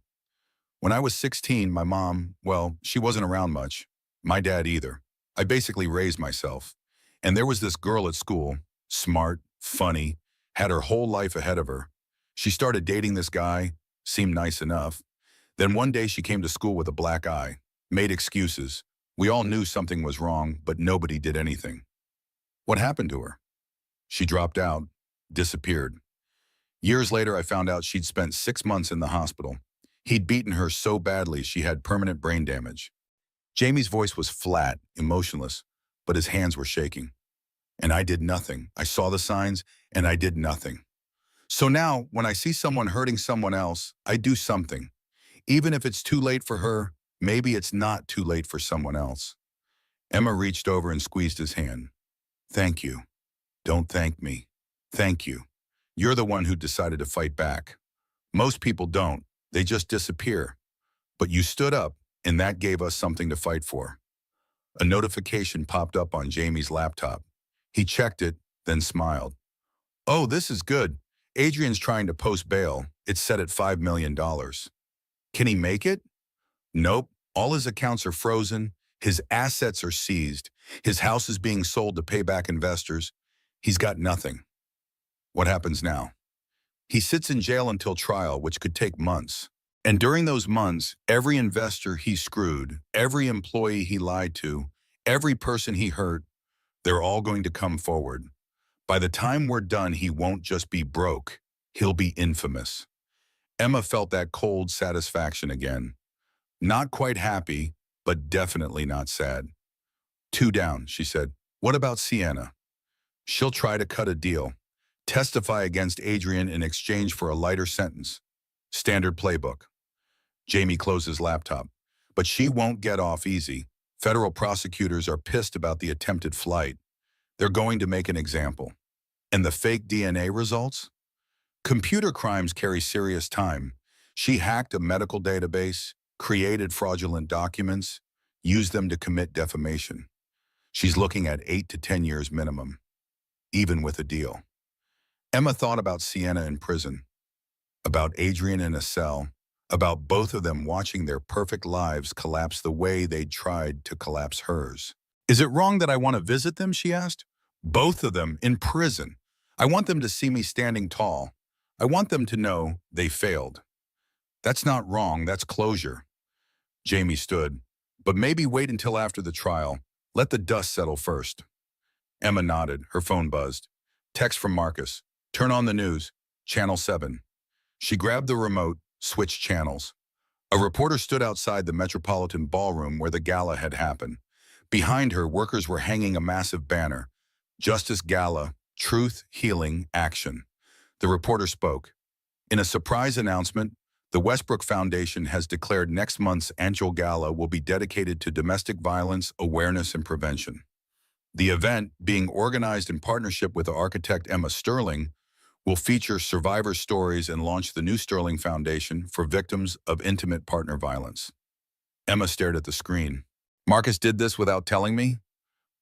When I was 16, my mom, well, she wasn't around much. My dad either. I basically raised myself. And there was this girl at school, smart, funny, had her whole life ahead of her. She started dating this guy, seemed nice enough. Then one day she came to school with a black eye, made excuses. We all knew something was wrong, but nobody did anything. What happened to her? She dropped out, disappeared. Years later, I found out she'd spent 6 months in the hospital. He'd beaten her so badly she had permanent brain damage. Jamie's voice was flat, emotionless, but his hands were shaking. And I did nothing. I saw the signs, and I did nothing. So now, when I see someone hurting someone else, I do something. Even if it's too late for her, maybe it's not too late for someone else. Emma reached over and squeezed his hand. Thank you. Don't thank me. Thank you. You're the one who decided to fight back. Most people don't. They just disappear. But you stood up, and that gave us something to fight for. A notification popped up on Jamie's laptop. He checked it, then smiled. Oh, this is good. Adrian's trying to post bail. It's set at $5 million. Can he make it? Nope. All his accounts are frozen. His assets are seized. His house is being sold to pay back investors. He's got nothing. What happens now? He sits in jail until trial, which could take months. And during those months, every investor he screwed, every employee he lied to, every person he hurt, they're all going to come forward. By the time we're done, he won't just be broke. He'll be infamous. Emma felt that cold satisfaction again. Not quite happy, but definitely not sad. 2 down, she said. What about Sienna? She'll try to cut a deal. Testify against Adrian in exchange for a lighter sentence. Standard playbook. Jamie closed his laptop. But she won't get off easy. Federal prosecutors are pissed about the attempted flight. They're going to make an example. And the fake DNA results? Computer crimes carry serious time. She hacked a medical database, created fraudulent documents, used them to commit defamation. She's looking at 8 to 10 years minimum, even with a deal. Emma thought about Sienna in prison, about Adrian in a cell, about both of them watching their perfect lives collapse the way they'd tried to collapse hers. Is it wrong that I want to visit them, she asked. Both of them in prison. I want them to see me standing tall. I want them to know they failed. That's not wrong, that's closure. Jamie stood. But maybe wait until after the trial. Let the dust settle first. Emma nodded. Her phone buzzed. Text from Marcus. Turn on the news. Channel 7. She grabbed the remote, switched channels. A reporter stood outside the Metropolitan Ballroom where the gala had happened. Behind her, workers were hanging a massive banner. Justice Gala, Truth, Healing, Action. The reporter spoke. In a surprise announcement, the Westbrook Foundation has declared next month's annual gala will be dedicated to domestic violence awareness and prevention. The event, being organized in partnership with architect Emma Sterling, will feature survivor stories and launch the new Sterling Foundation for victims of intimate partner violence. Emma stared at the screen. Marcus did this without telling me?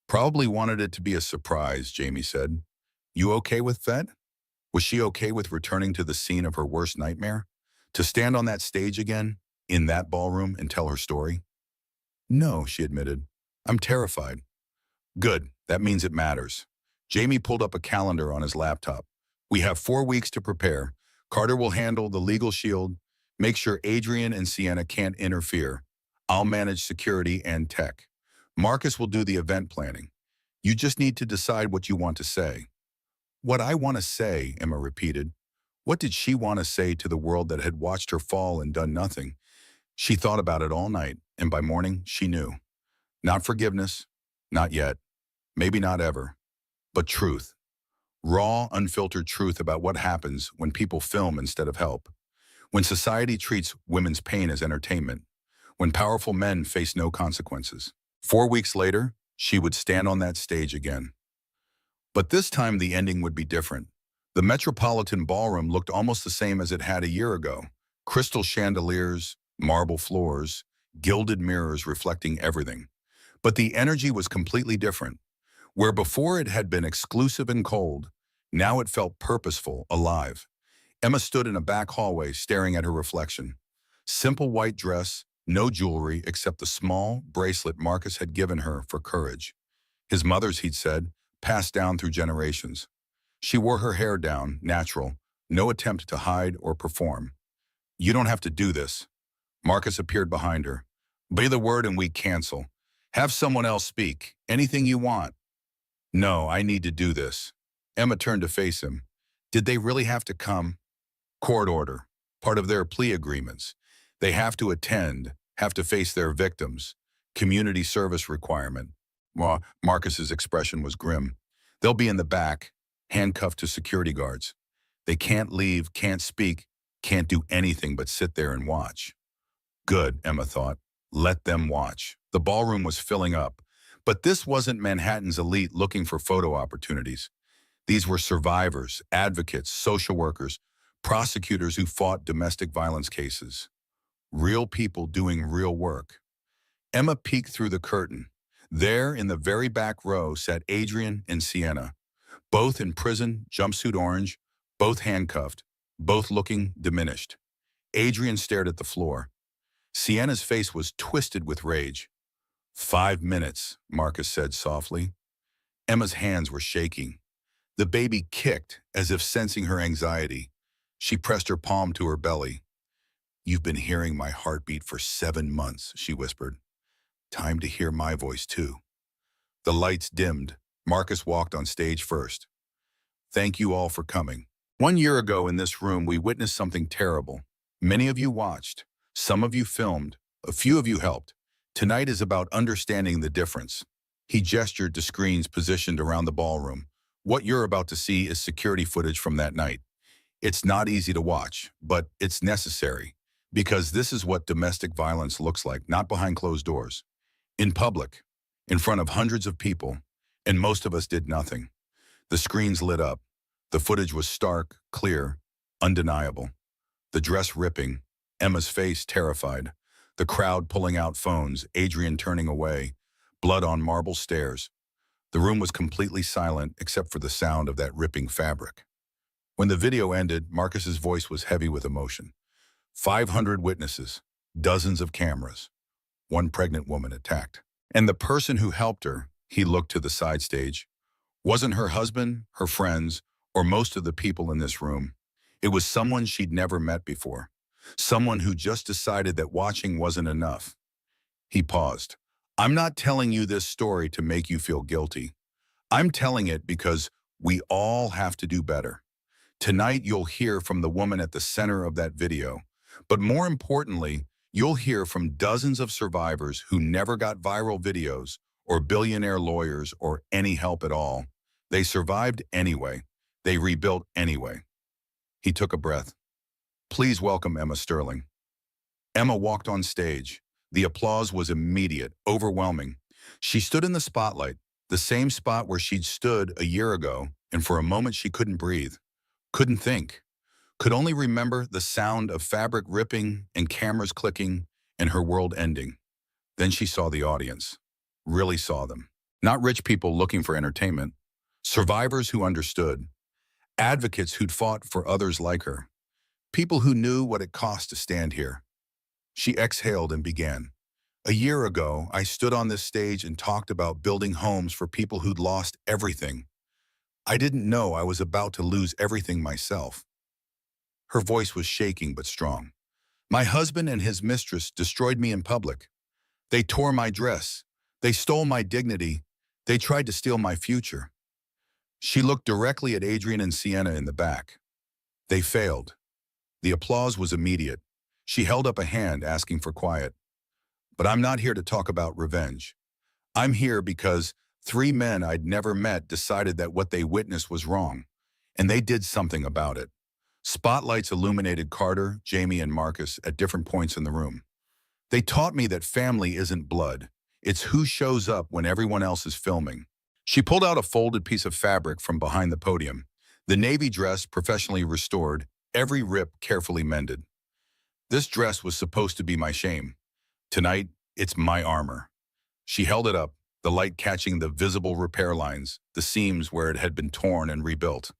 Probably wanted it to be a surprise, Jamie said. You okay with that? Was she okay with returning to the scene of her worst nightmare? To stand on that stage again, in that ballroom, and tell her story? No, she admitted. I'm terrified. Good, that means it matters. Jamie pulled up a calendar on his laptop. We have 4 weeks to prepare. Carter will handle the legal shield, make sure Adrian and Sienna can't interfere. I'll manage security and tech. Marcus will do the event planning. You just need to decide what you want to say. What I want to say, Emma repeated. What did she want to say to the world that had watched her fall and done nothing? She thought about it all night, and by morning, she knew. Not forgiveness, not yet, maybe not ever, but truth. Raw, unfiltered truth about what happens when people film instead of help. When society treats women's pain as entertainment. When powerful men face no consequences. 4 weeks later, she would stand on that stage again. But this time the ending would be different. The Metropolitan Ballroom looked almost the same as it had a year ago. Crystal chandeliers, marble floors, gilded mirrors reflecting everything. But the energy was completely different. Where before it had been exclusive and cold, now it felt purposeful, alive. Emma stood in a back hallway staring at her reflection. Simple white dress, no jewelry except the small bracelet Marcus had given her for courage. His mother's, he'd said, passed down through generations. She wore her hair down, natural, no attempt to hide or perform. You don't have to do this. Marcus appeared behind her. Be the word and we cancel. Have someone else speak. Anything you want. No, I need to do this. Emma turned to face him. Did they really have to come? Court order, part of their plea agreements. They have to attend, have to face their victims. Community service requirement. Well, Marcus's expression was grim. They'll be in the back, handcuffed to security guards. They can't leave, can't speak, can't do anything but sit there and watch. Good, Emma thought. Let them watch. The ballroom was filling up. But this wasn't Manhattan's elite looking for photo opportunities. These were survivors, advocates, social workers, prosecutors who fought domestic violence cases. Real people doing real work. Emma peeked through the curtain. There, in the very back row, sat Adrian and Sienna, both in prison, jumpsuit orange, both handcuffed, both looking diminished. Adrian stared at the floor. Sienna's face was twisted with rage. 5 minutes, Marcus said softly. Emma's hands were shaking. The baby kicked, as if sensing her anxiety. She pressed her palm to her belly. You've been hearing my heartbeat for 7 months, she whispered. Time to hear my voice, too. The lights dimmed. Marcus walked on stage first. Thank you all for coming. 1 year ago in this room, we witnessed something terrible. Many of you watched. Some of you filmed. A few of you helped. Tonight is about understanding the difference. He gestured to screens positioned around the ballroom. What you're about to see is security footage from that night. It's not easy to watch, but it's necessary, because this is what domestic violence looks like, not behind closed doors. In public, in front of hundreds of people, and most of us did nothing. The screens lit up. The footage was stark, clear, undeniable. The dress ripping, Emma's face terrified, the crowd pulling out phones, Adrian turning away, blood on marble stairs. The room was completely silent except for the sound of that ripping fabric. When the video ended, Marcus's voice was heavy with emotion. 500 witnesses, dozens of cameras, one pregnant woman attacked. And the person who helped her, he looked to the side stage, wasn't her husband, her friends, or most of the people in this room. It was someone she'd never met before. Someone who just decided that watching wasn't enough. He paused. I'm not telling you this story to make you feel guilty. I'm telling it because we all have to do better. Tonight, you'll hear from the woman at the center of that video. But more importantly, you'll hear from dozens of survivors who never got viral videos or billionaire lawyers or any help at all. They survived anyway. They rebuilt anyway. He took a breath. Please welcome Emma Sterling. Emma walked on stage. The applause was immediate, overwhelming. She stood in the spotlight, the same spot where she'd stood a year ago, and for a moment she couldn't breathe, couldn't think, could only remember the sound of fabric ripping and cameras clicking and her world ending. Then she saw the audience, really saw them. Not rich people looking for entertainment, survivors who understood, advocates who'd fought for others like her, people who knew what it cost to stand here. She exhaled and began. A year ago, I stood on this stage and talked about building homes for people who'd lost everything. I didn't know I was about to lose everything myself. Her voice was shaking but strong. My husband and his mistress destroyed me in public. They tore my dress. They stole my dignity. They tried to steal my future. She looked directly at Adrian and Sienna in the back. They failed. The applause was immediate. She held up a hand asking for quiet. But I'm not here to talk about revenge. I'm here because 3 men I'd never met decided that what they witnessed was wrong, and they did something about it. Spotlights illuminated Carter, Jamie, and Marcus at different points in the room. They taught me that family isn't blood. It's who shows up when everyone else is filming. She pulled out a folded piece of fabric from behind the podium. The navy dress, professionally restored, every rip carefully mended. This dress was supposed to be my shame. Tonight, it's my armor. She held it up, the light catching the visible repair lines, the seams where it had been torn and rebuilt.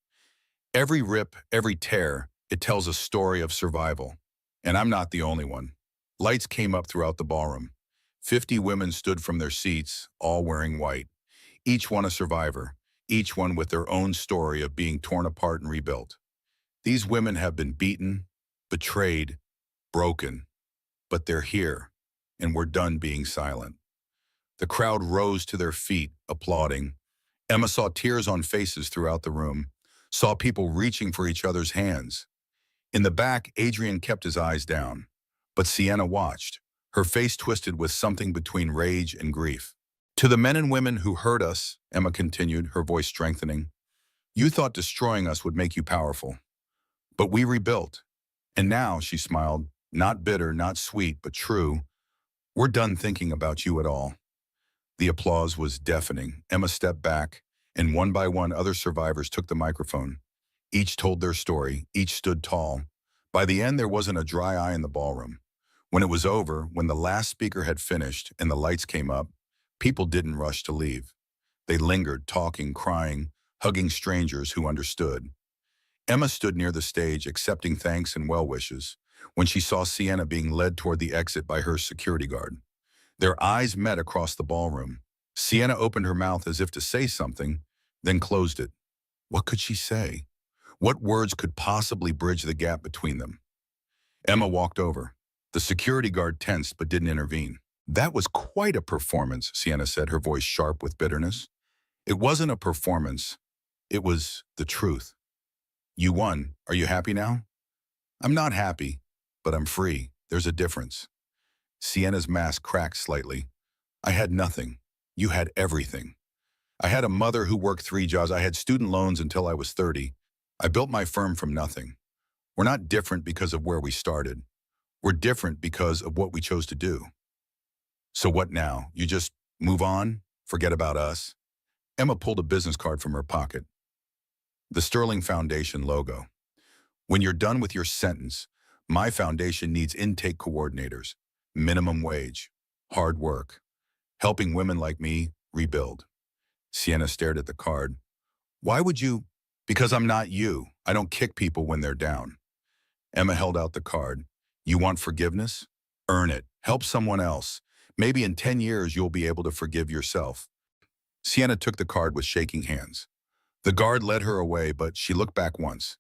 Every rip, every tear, it tells a story of survival. And I'm not the only one. Lights came up throughout the ballroom. 50 women stood from their seats, all wearing white. Each one a survivor, each one with their own story of being torn apart and rebuilt. These women have been beaten, betrayed, broken, but they're here, and we're done being silent. The crowd rose to their feet, applauding. Emma saw tears on faces throughout the room. saw people reaching for each other's hands. In the back, Adrian kept his eyes down, but Sienna watched, her face twisted with something between rage and grief. To the men and women who hurt us, Emma continued, her voice strengthening, you thought destroying us would make you powerful. But we rebuilt. And now, she smiled, not bitter, not sweet, but true, we're done thinking about you at all. The applause was deafening. Emma stepped back, and one by one other survivors took the microphone. Each told their story, each stood tall. By the end, there wasn't a dry eye in the ballroom. When it was over, when the last speaker had finished and the lights came up, people didn't rush to leave. They lingered, talking, crying, hugging strangers who understood. Emma stood near the stage, accepting thanks and well wishes, when she saw Sienna being led toward the exit by her security guard. Their eyes met across the ballroom. Sienna opened her mouth as if to say something, then closed it. What could she say? What words could possibly bridge the gap between them? Emma walked over. The security guard tensed but didn't intervene. That was quite a performance, Sienna said, her voice sharp with bitterness. It wasn't a performance. It was the truth. You won. Are you happy now? I'm not happy, but I'm free. There's a difference. Sienna's mask cracked slightly. I had nothing. You had everything. I had a mother who worked 3 jobs. I had student loans until I was 30. I built my firm from nothing. We're not different because of where we started. We're different because of what we chose to do. So what now? You just move on? Forget about us? Emma pulled a business card from her pocket. The Sterling Foundation logo. When you're done with your sentence, my foundation needs intake coordinators, minimum wage, hard work, helping women like me rebuild. Sienna stared at the card. Why would you? Because I'm not you. I don't kick people when they're down. Emma held out the card. You want forgiveness? Earn it. Help someone else. Maybe in 10 years you'll be able to forgive yourself. Sienna took the card with shaking hands. The guard led her away, but she looked back once.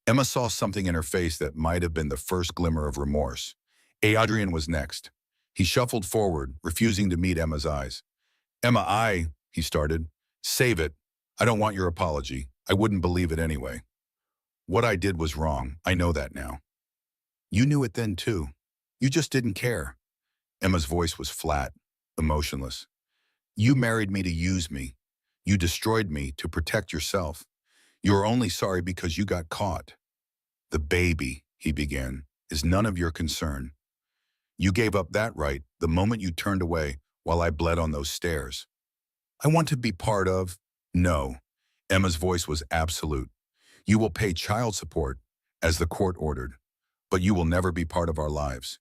Emma saw something in her face that might have been the first glimmer of remorse. Adrian was next. He shuffled forward, refusing to meet Emma's eyes. Emma, he started. Save it. I don't want your apology. I wouldn't believe it anyway. What I did was wrong. I know that now. You knew it then too. You just didn't care. Emma's voice was flat, emotionless. You married me to use me. You destroyed me to protect yourself. You're only sorry because you got caught. The baby, he began, is none of your concern. You gave up that right the moment you turned away while I bled on those stairs. I want to be part of. No. Emma's voice was absolute. You will pay child support, as the court ordered, but you will never be part of our lives.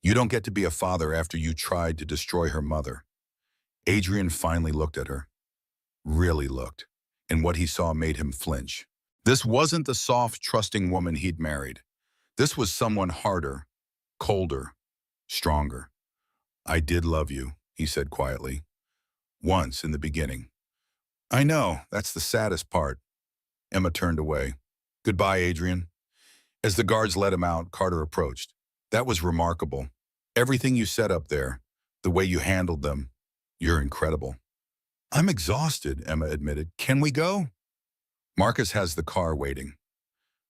You don't get to be a father after you tried to destroy her mother. Adrian finally looked at her. Really looked, and what he saw made him flinch. This wasn't the soft, trusting woman he'd married. This was someone harder, colder, stronger. I did love you, he said quietly. Once in the beginning. I know, that's the saddest part. Emma turned away. Goodbye, Adrian. As the guards let him out, Carter approached. That was remarkable. Everything you said up there, the way you handled them, you're incredible. I'm exhausted, Emma admitted. Can we go? Marcus has the car waiting.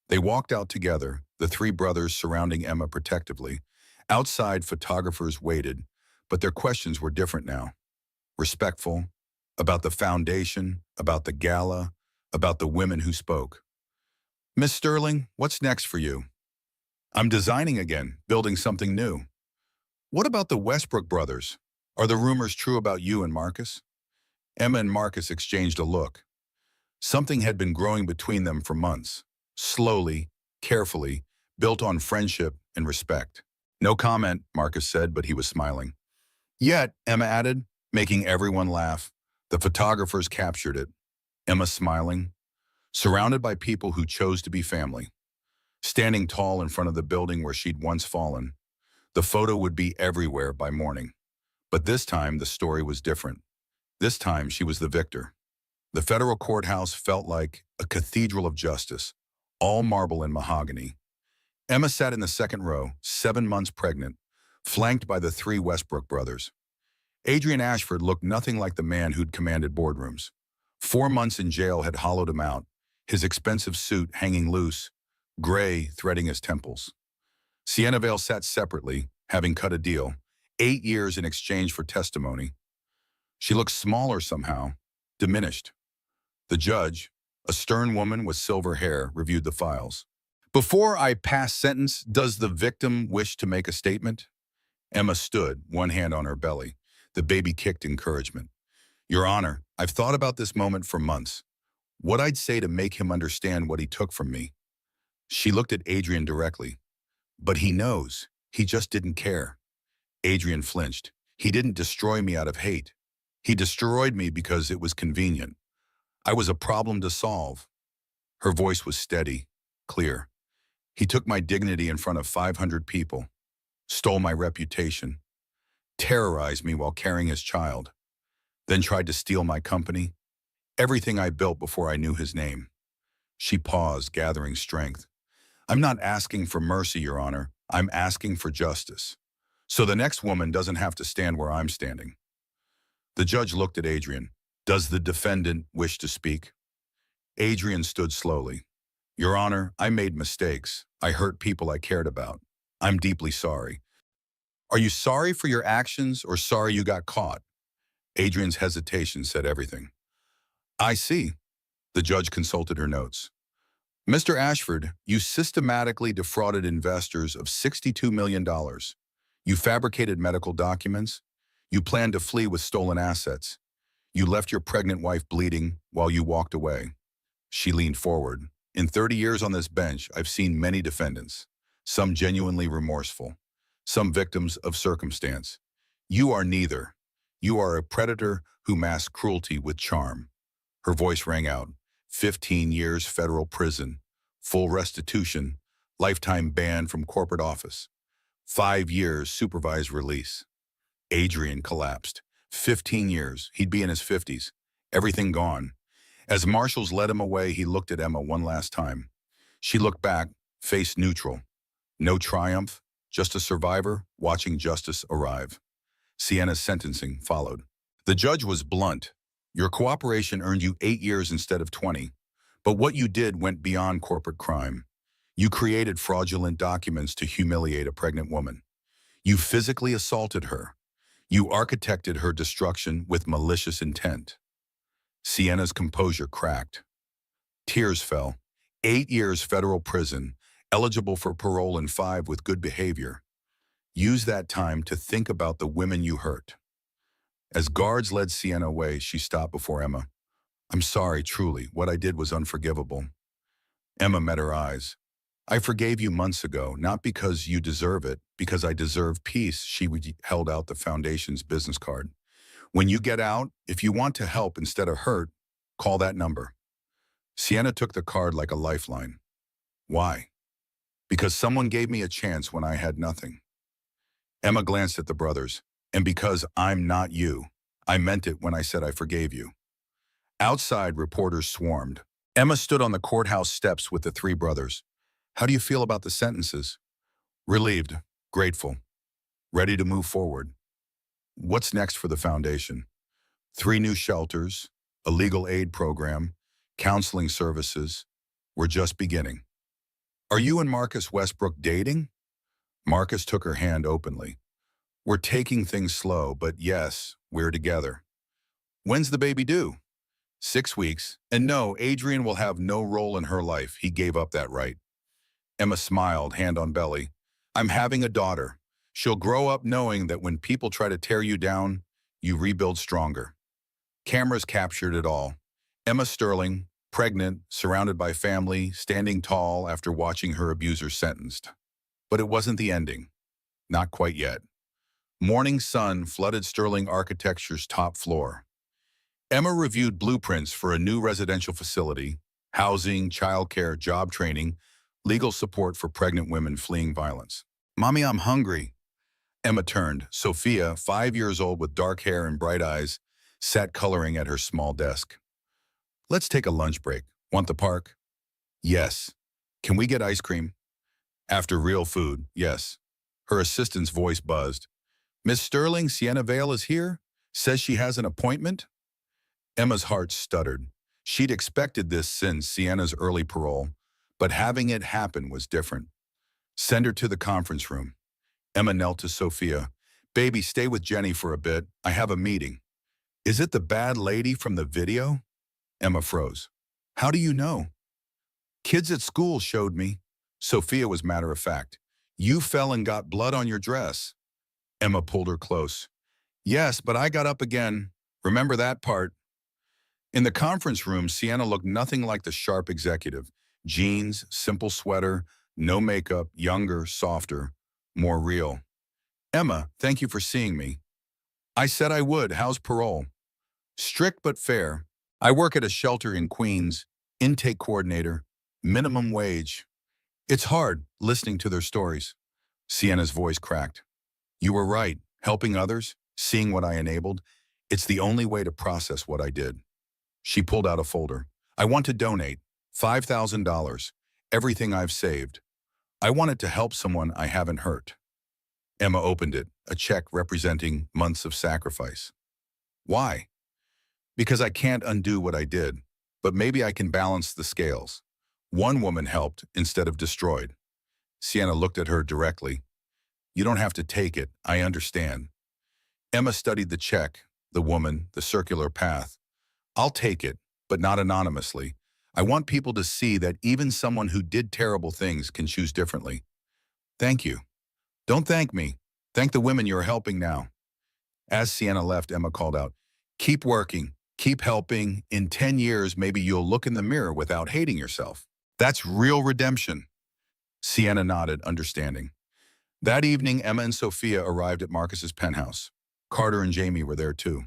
They walked out together, the 3 brothers surrounding Emma protectively. Outside, photographers waited, but their questions were different now. Respectful, about the foundation, about the gala, about the women who spoke. Miss Sterling, what's next for you? I'm designing again, building something new. What about the Westbrook brothers? Are the rumors true about you and Marcus? Emma and Marcus exchanged a look. Something had been growing between them for months, slowly, carefully, built on friendship and respect. No comment, Marcus said, but he was smiling. Yet, Emma added, making everyone laugh. The photographers captured it. Emma smiling, surrounded by people who chose to be family. Standing tall in front of the building where she'd once fallen. The photo would be everywhere by morning. But this time, the story was different. This time, she was the victor. The federal courthouse felt like a cathedral of justice, all marble and mahogany. Emma sat in the second row, 7 months pregnant, flanked by the 3 Westbrook brothers. Adrian Ashford looked nothing like the man who'd commanded boardrooms. 4 months in jail had hollowed him out. his expensive suit hanging loose, gray threading his temples. Sienna Vale sat separately, having cut a deal, 8 years in exchange for testimony. She looked smaller somehow, diminished. The judge, a stern woman with silver hair, reviewed the files. Before I pass sentence, does the victim wish to make a statement? Emma stood, one hand on her belly. The baby kicked encouragement. Your Honor, I've thought about this moment for months. What I'd say to make him understand what he took from me. She looked at Adrian directly. But he knows. He just didn't care. Adrian flinched. He didn't destroy me out of hate. He destroyed me because it was convenient. I was a problem to solve. Her voice was steady, clear. He took my dignity in front of 500 people, stole my reputation, terrorized me while carrying his child, then tried to steal my company, everything I built before I knew his name. She paused, gathering strength. I'm not asking for mercy, Your Honor. I'm asking for justice. So the next woman doesn't have to stand where I'm standing. The judge looked at Adrian. Does the defendant wish to speak? Adrian stood slowly. Your Honor, I made mistakes. I hurt people I cared about. I'm deeply sorry. Are you sorry for your actions or sorry you got caught? Adrian's hesitation said everything. I see. The judge consulted her notes. Mr. Ashford, you systematically defrauded investors of $62 million. You fabricated medical documents. You planned to flee with stolen assets. You left your pregnant wife bleeding while you walked away. She leaned forward. In 30 years on this bench, I've seen many defendants, some genuinely remorseful, some victims of circumstance. You are neither. You are a predator who masks cruelty with charm. Her voice rang out. 15 years federal prison, full restitution, lifetime ban from corporate office. 5 years supervised release. Adrian collapsed. 15 years, he'd be in his 50s. Everything gone. As marshals led him away, he looked at Emma one last time. She looked back, face neutral. No triumph, just a survivor watching justice arrive. Sienna's sentencing followed. The judge was blunt. Your cooperation earned you 8 years instead of 20. But what you did went beyond corporate crime. You created fraudulent documents to humiliate a pregnant woman. You physically assaulted her. You architected her destruction with malicious intent. Sienna's composure cracked. Tears fell. 8 years federal prison, eligible for parole in 5 with good behavior. Use that time to think about the women you hurt. As guards led Sienna away, she stopped before Emma. I'm sorry, truly. What I did was unforgivable. Emma met her eyes. I forgave you months ago, not because you deserve it, because I deserve peace. She held out the foundation's business card. When you get out, if you want to help instead of hurt, call that number. Sienna took the card like a lifeline. Why? Because someone gave me a chance when I had nothing. Emma glanced at the brothers. And because I'm not you, I meant it when I said I forgave you. Outside, reporters swarmed. Emma stood on the courthouse steps with the 3 brothers. How do you feel about the sentences? Relieved, grateful, ready to move forward. What's next for the foundation? 3 new shelters, a legal aid program, counseling services. We're just beginning. Are you and Marcus Westbrook dating? Marcus took her hand openly. We're taking things slow, but yes, we're together. When's the baby due? 6 weeks. And no, Adrian will have no role in her life. He gave up that right. Emma smiled, hand on belly. I'm having a daughter. She'll grow up knowing that when people try to tear you down, you rebuild stronger. Cameras captured it all. Emma Sterling, pregnant, surrounded by family, standing tall after watching her abuser sentenced. But it wasn't the ending. Not quite yet. Morning sun flooded Sterling Architecture's top floor. Emma reviewed blueprints for a new residential facility, housing, childcare, job training, legal support for pregnant women fleeing violence. Mommy, I'm hungry. Emma turned. Sophia, 5 years old with dark hair and bright eyes, sat coloring at her small desk. Let's take a lunch break. Want the park? Yes. Can we get ice cream? After real food, yes. Her assistant's voice buzzed. Miss Sterling, Sienna Vale is here. Says she has an appointment. Emma's heart stuttered. She'd expected this since Sienna's early parole, but having it happen was different. Send her to the conference room. Emma knelt to Sophia. Baby, stay with Jenny for a bit. I have a meeting. Is it the bad lady from the video? Emma froze. How do you know? Kids at school showed me. Sophia was matter of fact. You fell and got blood on your dress. Emma pulled her close. Yes, but I got up again. Remember that part? In the conference room, Sienna looked nothing like the sharp executive. Jeans, simple sweater, no makeup, younger, softer, more real. Emma, thank you for seeing me. I said I would. How's parole? Strict but fair. I work at a shelter in Queens, intake coordinator, minimum wage. It's hard listening to their stories. Sienna's voice cracked. You were right. Helping others, seeing what I enabled, it's the only way to process what I did. She pulled out a folder. I want to donate $5,000, everything I've saved. I want it to help someone I haven't hurt. Emma opened it, a check representing months of sacrifice. Why? Because I can't undo what I did, but maybe I can balance the scales. One woman helped instead of destroyed. Sienna looked at her directly. You don't have to take it, I understand. Emma studied the check, the woman, the circular path. I'll take it, but not anonymously. I want people to see that even someone who did terrible things can choose differently. Thank you. Don't thank me. Thank the women you're helping now. As Sienna left, Emma called out, keep working, keep helping. In 10 years, maybe you'll look in the mirror without hating yourself. That's real redemption. Sienna nodded, understanding. That evening, Emma and Sophia arrived at Marcus's penthouse. Carter and Jamie were there too.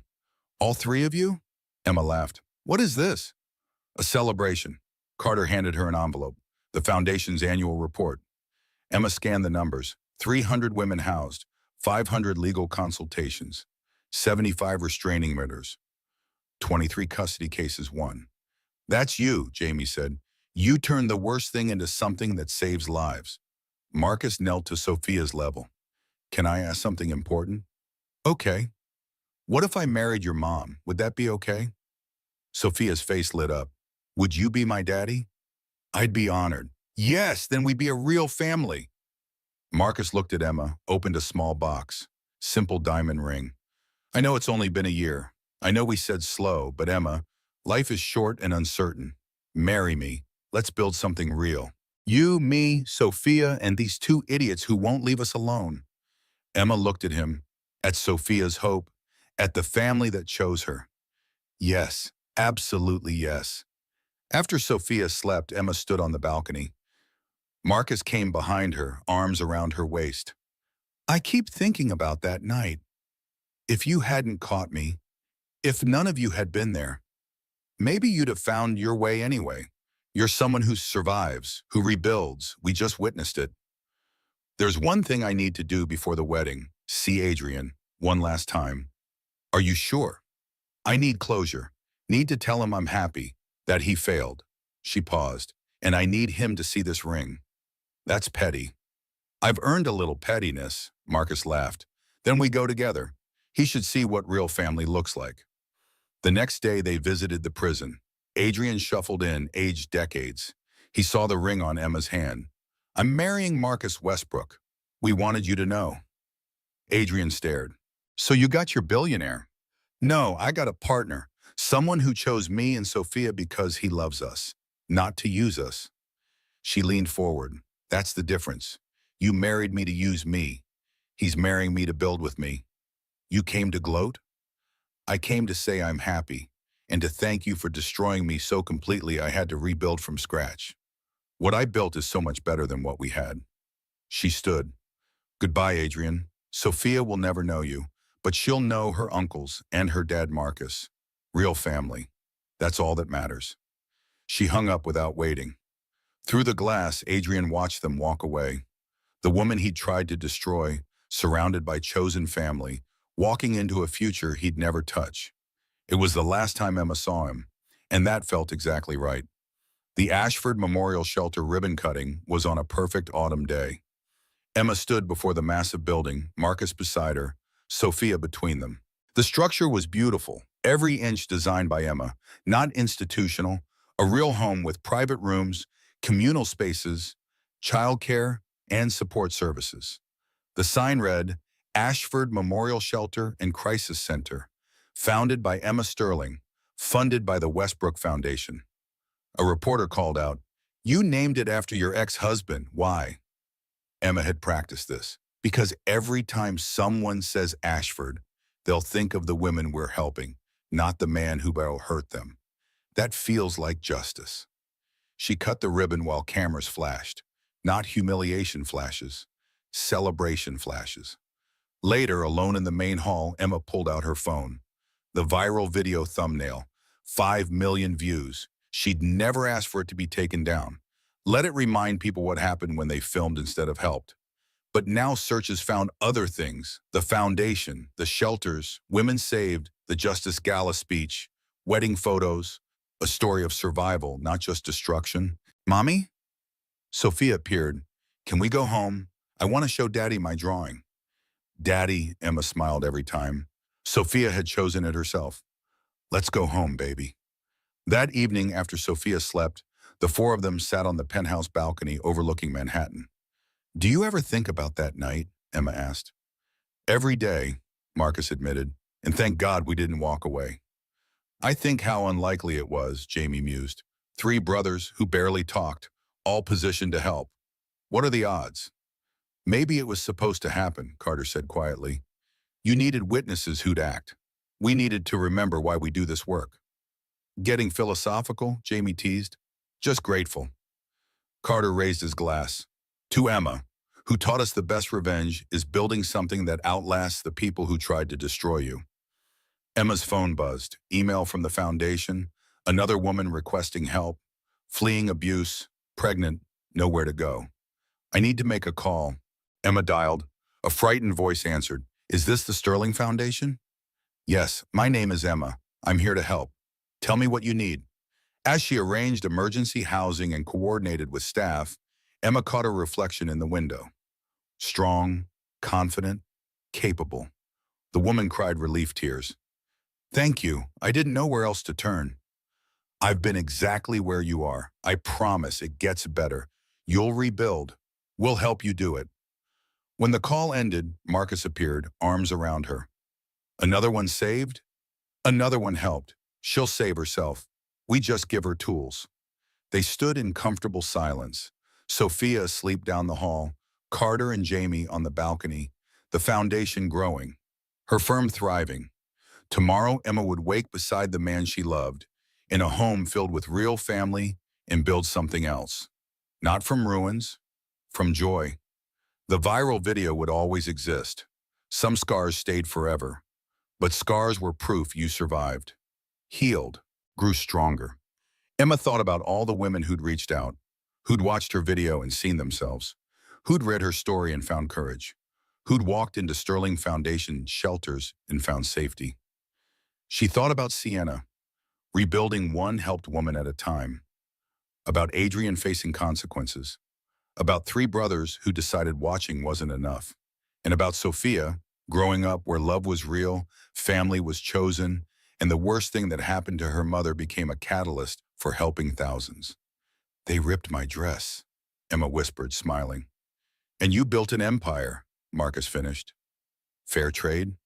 All three of you? Emma laughed. What is this? A celebration. Carter handed her an envelope, the foundation's annual report. Emma scanned the numbers. 300 women housed, 500 legal consultations, 75 restraining orders, 23 custody cases won. That's you, Jamie said. You turned the worst thing into something that saves lives. Marcus knelt to Sophia's level. Can I ask something important? Okay. What if I married your mom? Would that be okay? Sophia's face lit up. Would you be my daddy? I'd be honored. Yes, then we'd be a real family. Marcus looked at Emma, opened a small box. Simple diamond ring. I know it's only been a year. I know we said slow, but Emma, life is short and uncertain. Marry me. Let's build something real. You, me, Sophia, and these two idiots who won't leave us alone. Emma looked at him, at Sophia's hope, at the family that chose her. Yes, absolutely yes. After Sophia slept, Emma stood on the balcony. Marcus came behind her, arms around her waist. I keep thinking about that night. If you hadn't caught me, if none of you had been there, maybe you'd have found your way anyway. You're someone who survives, who rebuilds. We just witnessed it. There's one thing I need to do before the wedding. See Adrian, one last time. Are you sure? I need closure. Need to tell him I'm happy, that he failed. She paused. And I need him to see this ring. That's petty. I've earned a little pettiness, Marcus laughed. Then we go together. He should see what real family looks like. The next day they visited the prison. Adrian shuffled in, aged decades. He saw the ring on Emma's hand. I'm marrying Marcus Westbrook. We wanted you to know. Adrian stared. So you got your billionaire? No, I got a partner. Someone who chose me and Sophia because he loves us, not to use us. She leaned forward. That's the difference. You married me to use me. He's marrying me to build with me. You came to gloat? I came to say I'm happy, and to thank you for destroying me so completely I had to rebuild from scratch. What I built is so much better than what we had. She stood. Goodbye, Adrian. Sophia will never know you, but she'll know her uncles and her dad Marcus. Real family. That's all that matters. She hung up without waiting. Through the glass, Adrian watched them walk away. The woman he'd tried to destroy, surrounded by chosen family, walking into a future he'd never touch. It was the last time Emma saw him, and that felt exactly right. The Ashford Memorial Shelter ribbon cutting was on a perfect autumn day. Emma stood before the massive building, Marcus beside her, Sophia between them. The structure was beautiful, Every inch designed by Emma, not institutional, a real home with private rooms, communal spaces, childcare, and support services. The sign read, Ashford Memorial Shelter and Crisis Center, founded by Emma Sterling, funded by the Westbrook Foundation. A reporter called out, "You named it after your ex-husband. Why?" Emma had practiced this. Because every time someone says Ashford, they'll think of the women we're helping, not the man who will hurt them. That feels like justice. She cut the ribbon while cameras flashed. Not humiliation flashes, celebration flashes. Later, alone in the main hall, Emma pulled out her phone. The viral video thumbnail, 5 million views. She'd never asked for it to be taken down. Let it remind people what happened when they filmed instead of helped. But now searches found other things: the foundation, the shelters, women saved, the Justice Gala speech, wedding photos, a story of survival, not just destruction. "Mommy?" Sophia appeared. "Can we go home? I want to show Daddy my drawing." "Daddy," Emma smiled every time. Sophia had chosen it herself. "Let's go home, baby." That evening, after Sophia slept, the four of them sat on the penthouse balcony overlooking Manhattan. "Do you ever think about that night?" Emma asked. "Every day," Marcus admitted, "and thank God we didn't walk away." "I think how unlikely it was," Jamie mused. "Three brothers who barely talked, all positioned to help. What are the odds?" "Maybe it was supposed to happen," Carter said quietly. "You needed witnesses who'd act. We needed to remember why we do this work." "Getting philosophical?" Jamie teased. "Just grateful." Carter raised his glass. "To Emma, who taught us the best revenge is building something that outlasts the people who tried to destroy you." Emma's phone buzzed. Email from the foundation, another woman requesting help, fleeing abuse, pregnant, nowhere to go. "I need to make a call." Emma dialed. A frightened voice answered. "Is this the Sterling Foundation?" "Yes, my name is Emma. I'm here to help. Tell me what you need." As she arranged emergency housing and coordinated with staff, Emma caught her reflection in the window. Strong, confident, capable. The woman cried relief tears. "Thank you. I didn't know where else to turn." "I've been exactly where you are. I promise it gets better. You'll rebuild. We'll help you do it." When the call ended, Marcus appeared, arms around her. "Another one saved? Another one helped. She'll save herself. We just give her tools." They stood in comfortable silence. Sophia asleep down the hall, Carter and Jamie on the balcony, the foundation growing, her firm thriving. Tomorrow, Emma would wake beside the man she loved, in a home filled with real family, and build something else. Not from ruins, from joy. The viral video would always exist. Some scars stayed forever, but scars were proof you survived. Healed, grew stronger. Emma thought about all the women who'd reached out, who'd watched her video and seen themselves, who'd read her story and found courage, who'd walked into Sterling Foundation shelters and found safety. She thought about Sienna, rebuilding one helped woman at a time, about Adrian facing consequences, about three brothers who decided watching wasn't enough, and about Sophia, growing up where love was real, family was chosen, and the worst thing that happened to her mother became a catalyst for helping thousands. "They ripped my dress," Emma whispered, smiling. "And you built an empire," Marcus finished. "Fair trade?"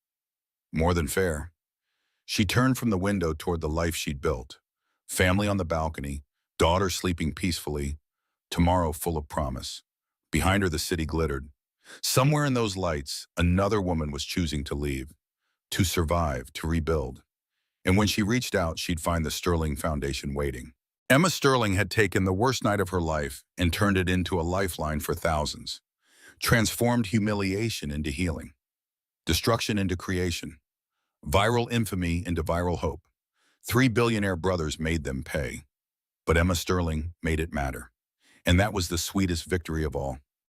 "More than fair." She turned from the window toward the life she'd built. Family on the balcony, daughter sleeping peacefully, tomorrow full of promise. Behind her the city glittered. Somewhere in those lights, another woman was choosing to leave, to survive, to rebuild. And when she reached out, she'd find the Sterling Foundation waiting. Emma Sterling had taken the worst night of her life and turned it into a lifeline for thousands. Transformed humiliation into healing. Destruction into creation. Viral infamy into viral hope. 3 billionaire brothers made them pay. But Emma Sterling made it matter. And that was the sweetest victory of all.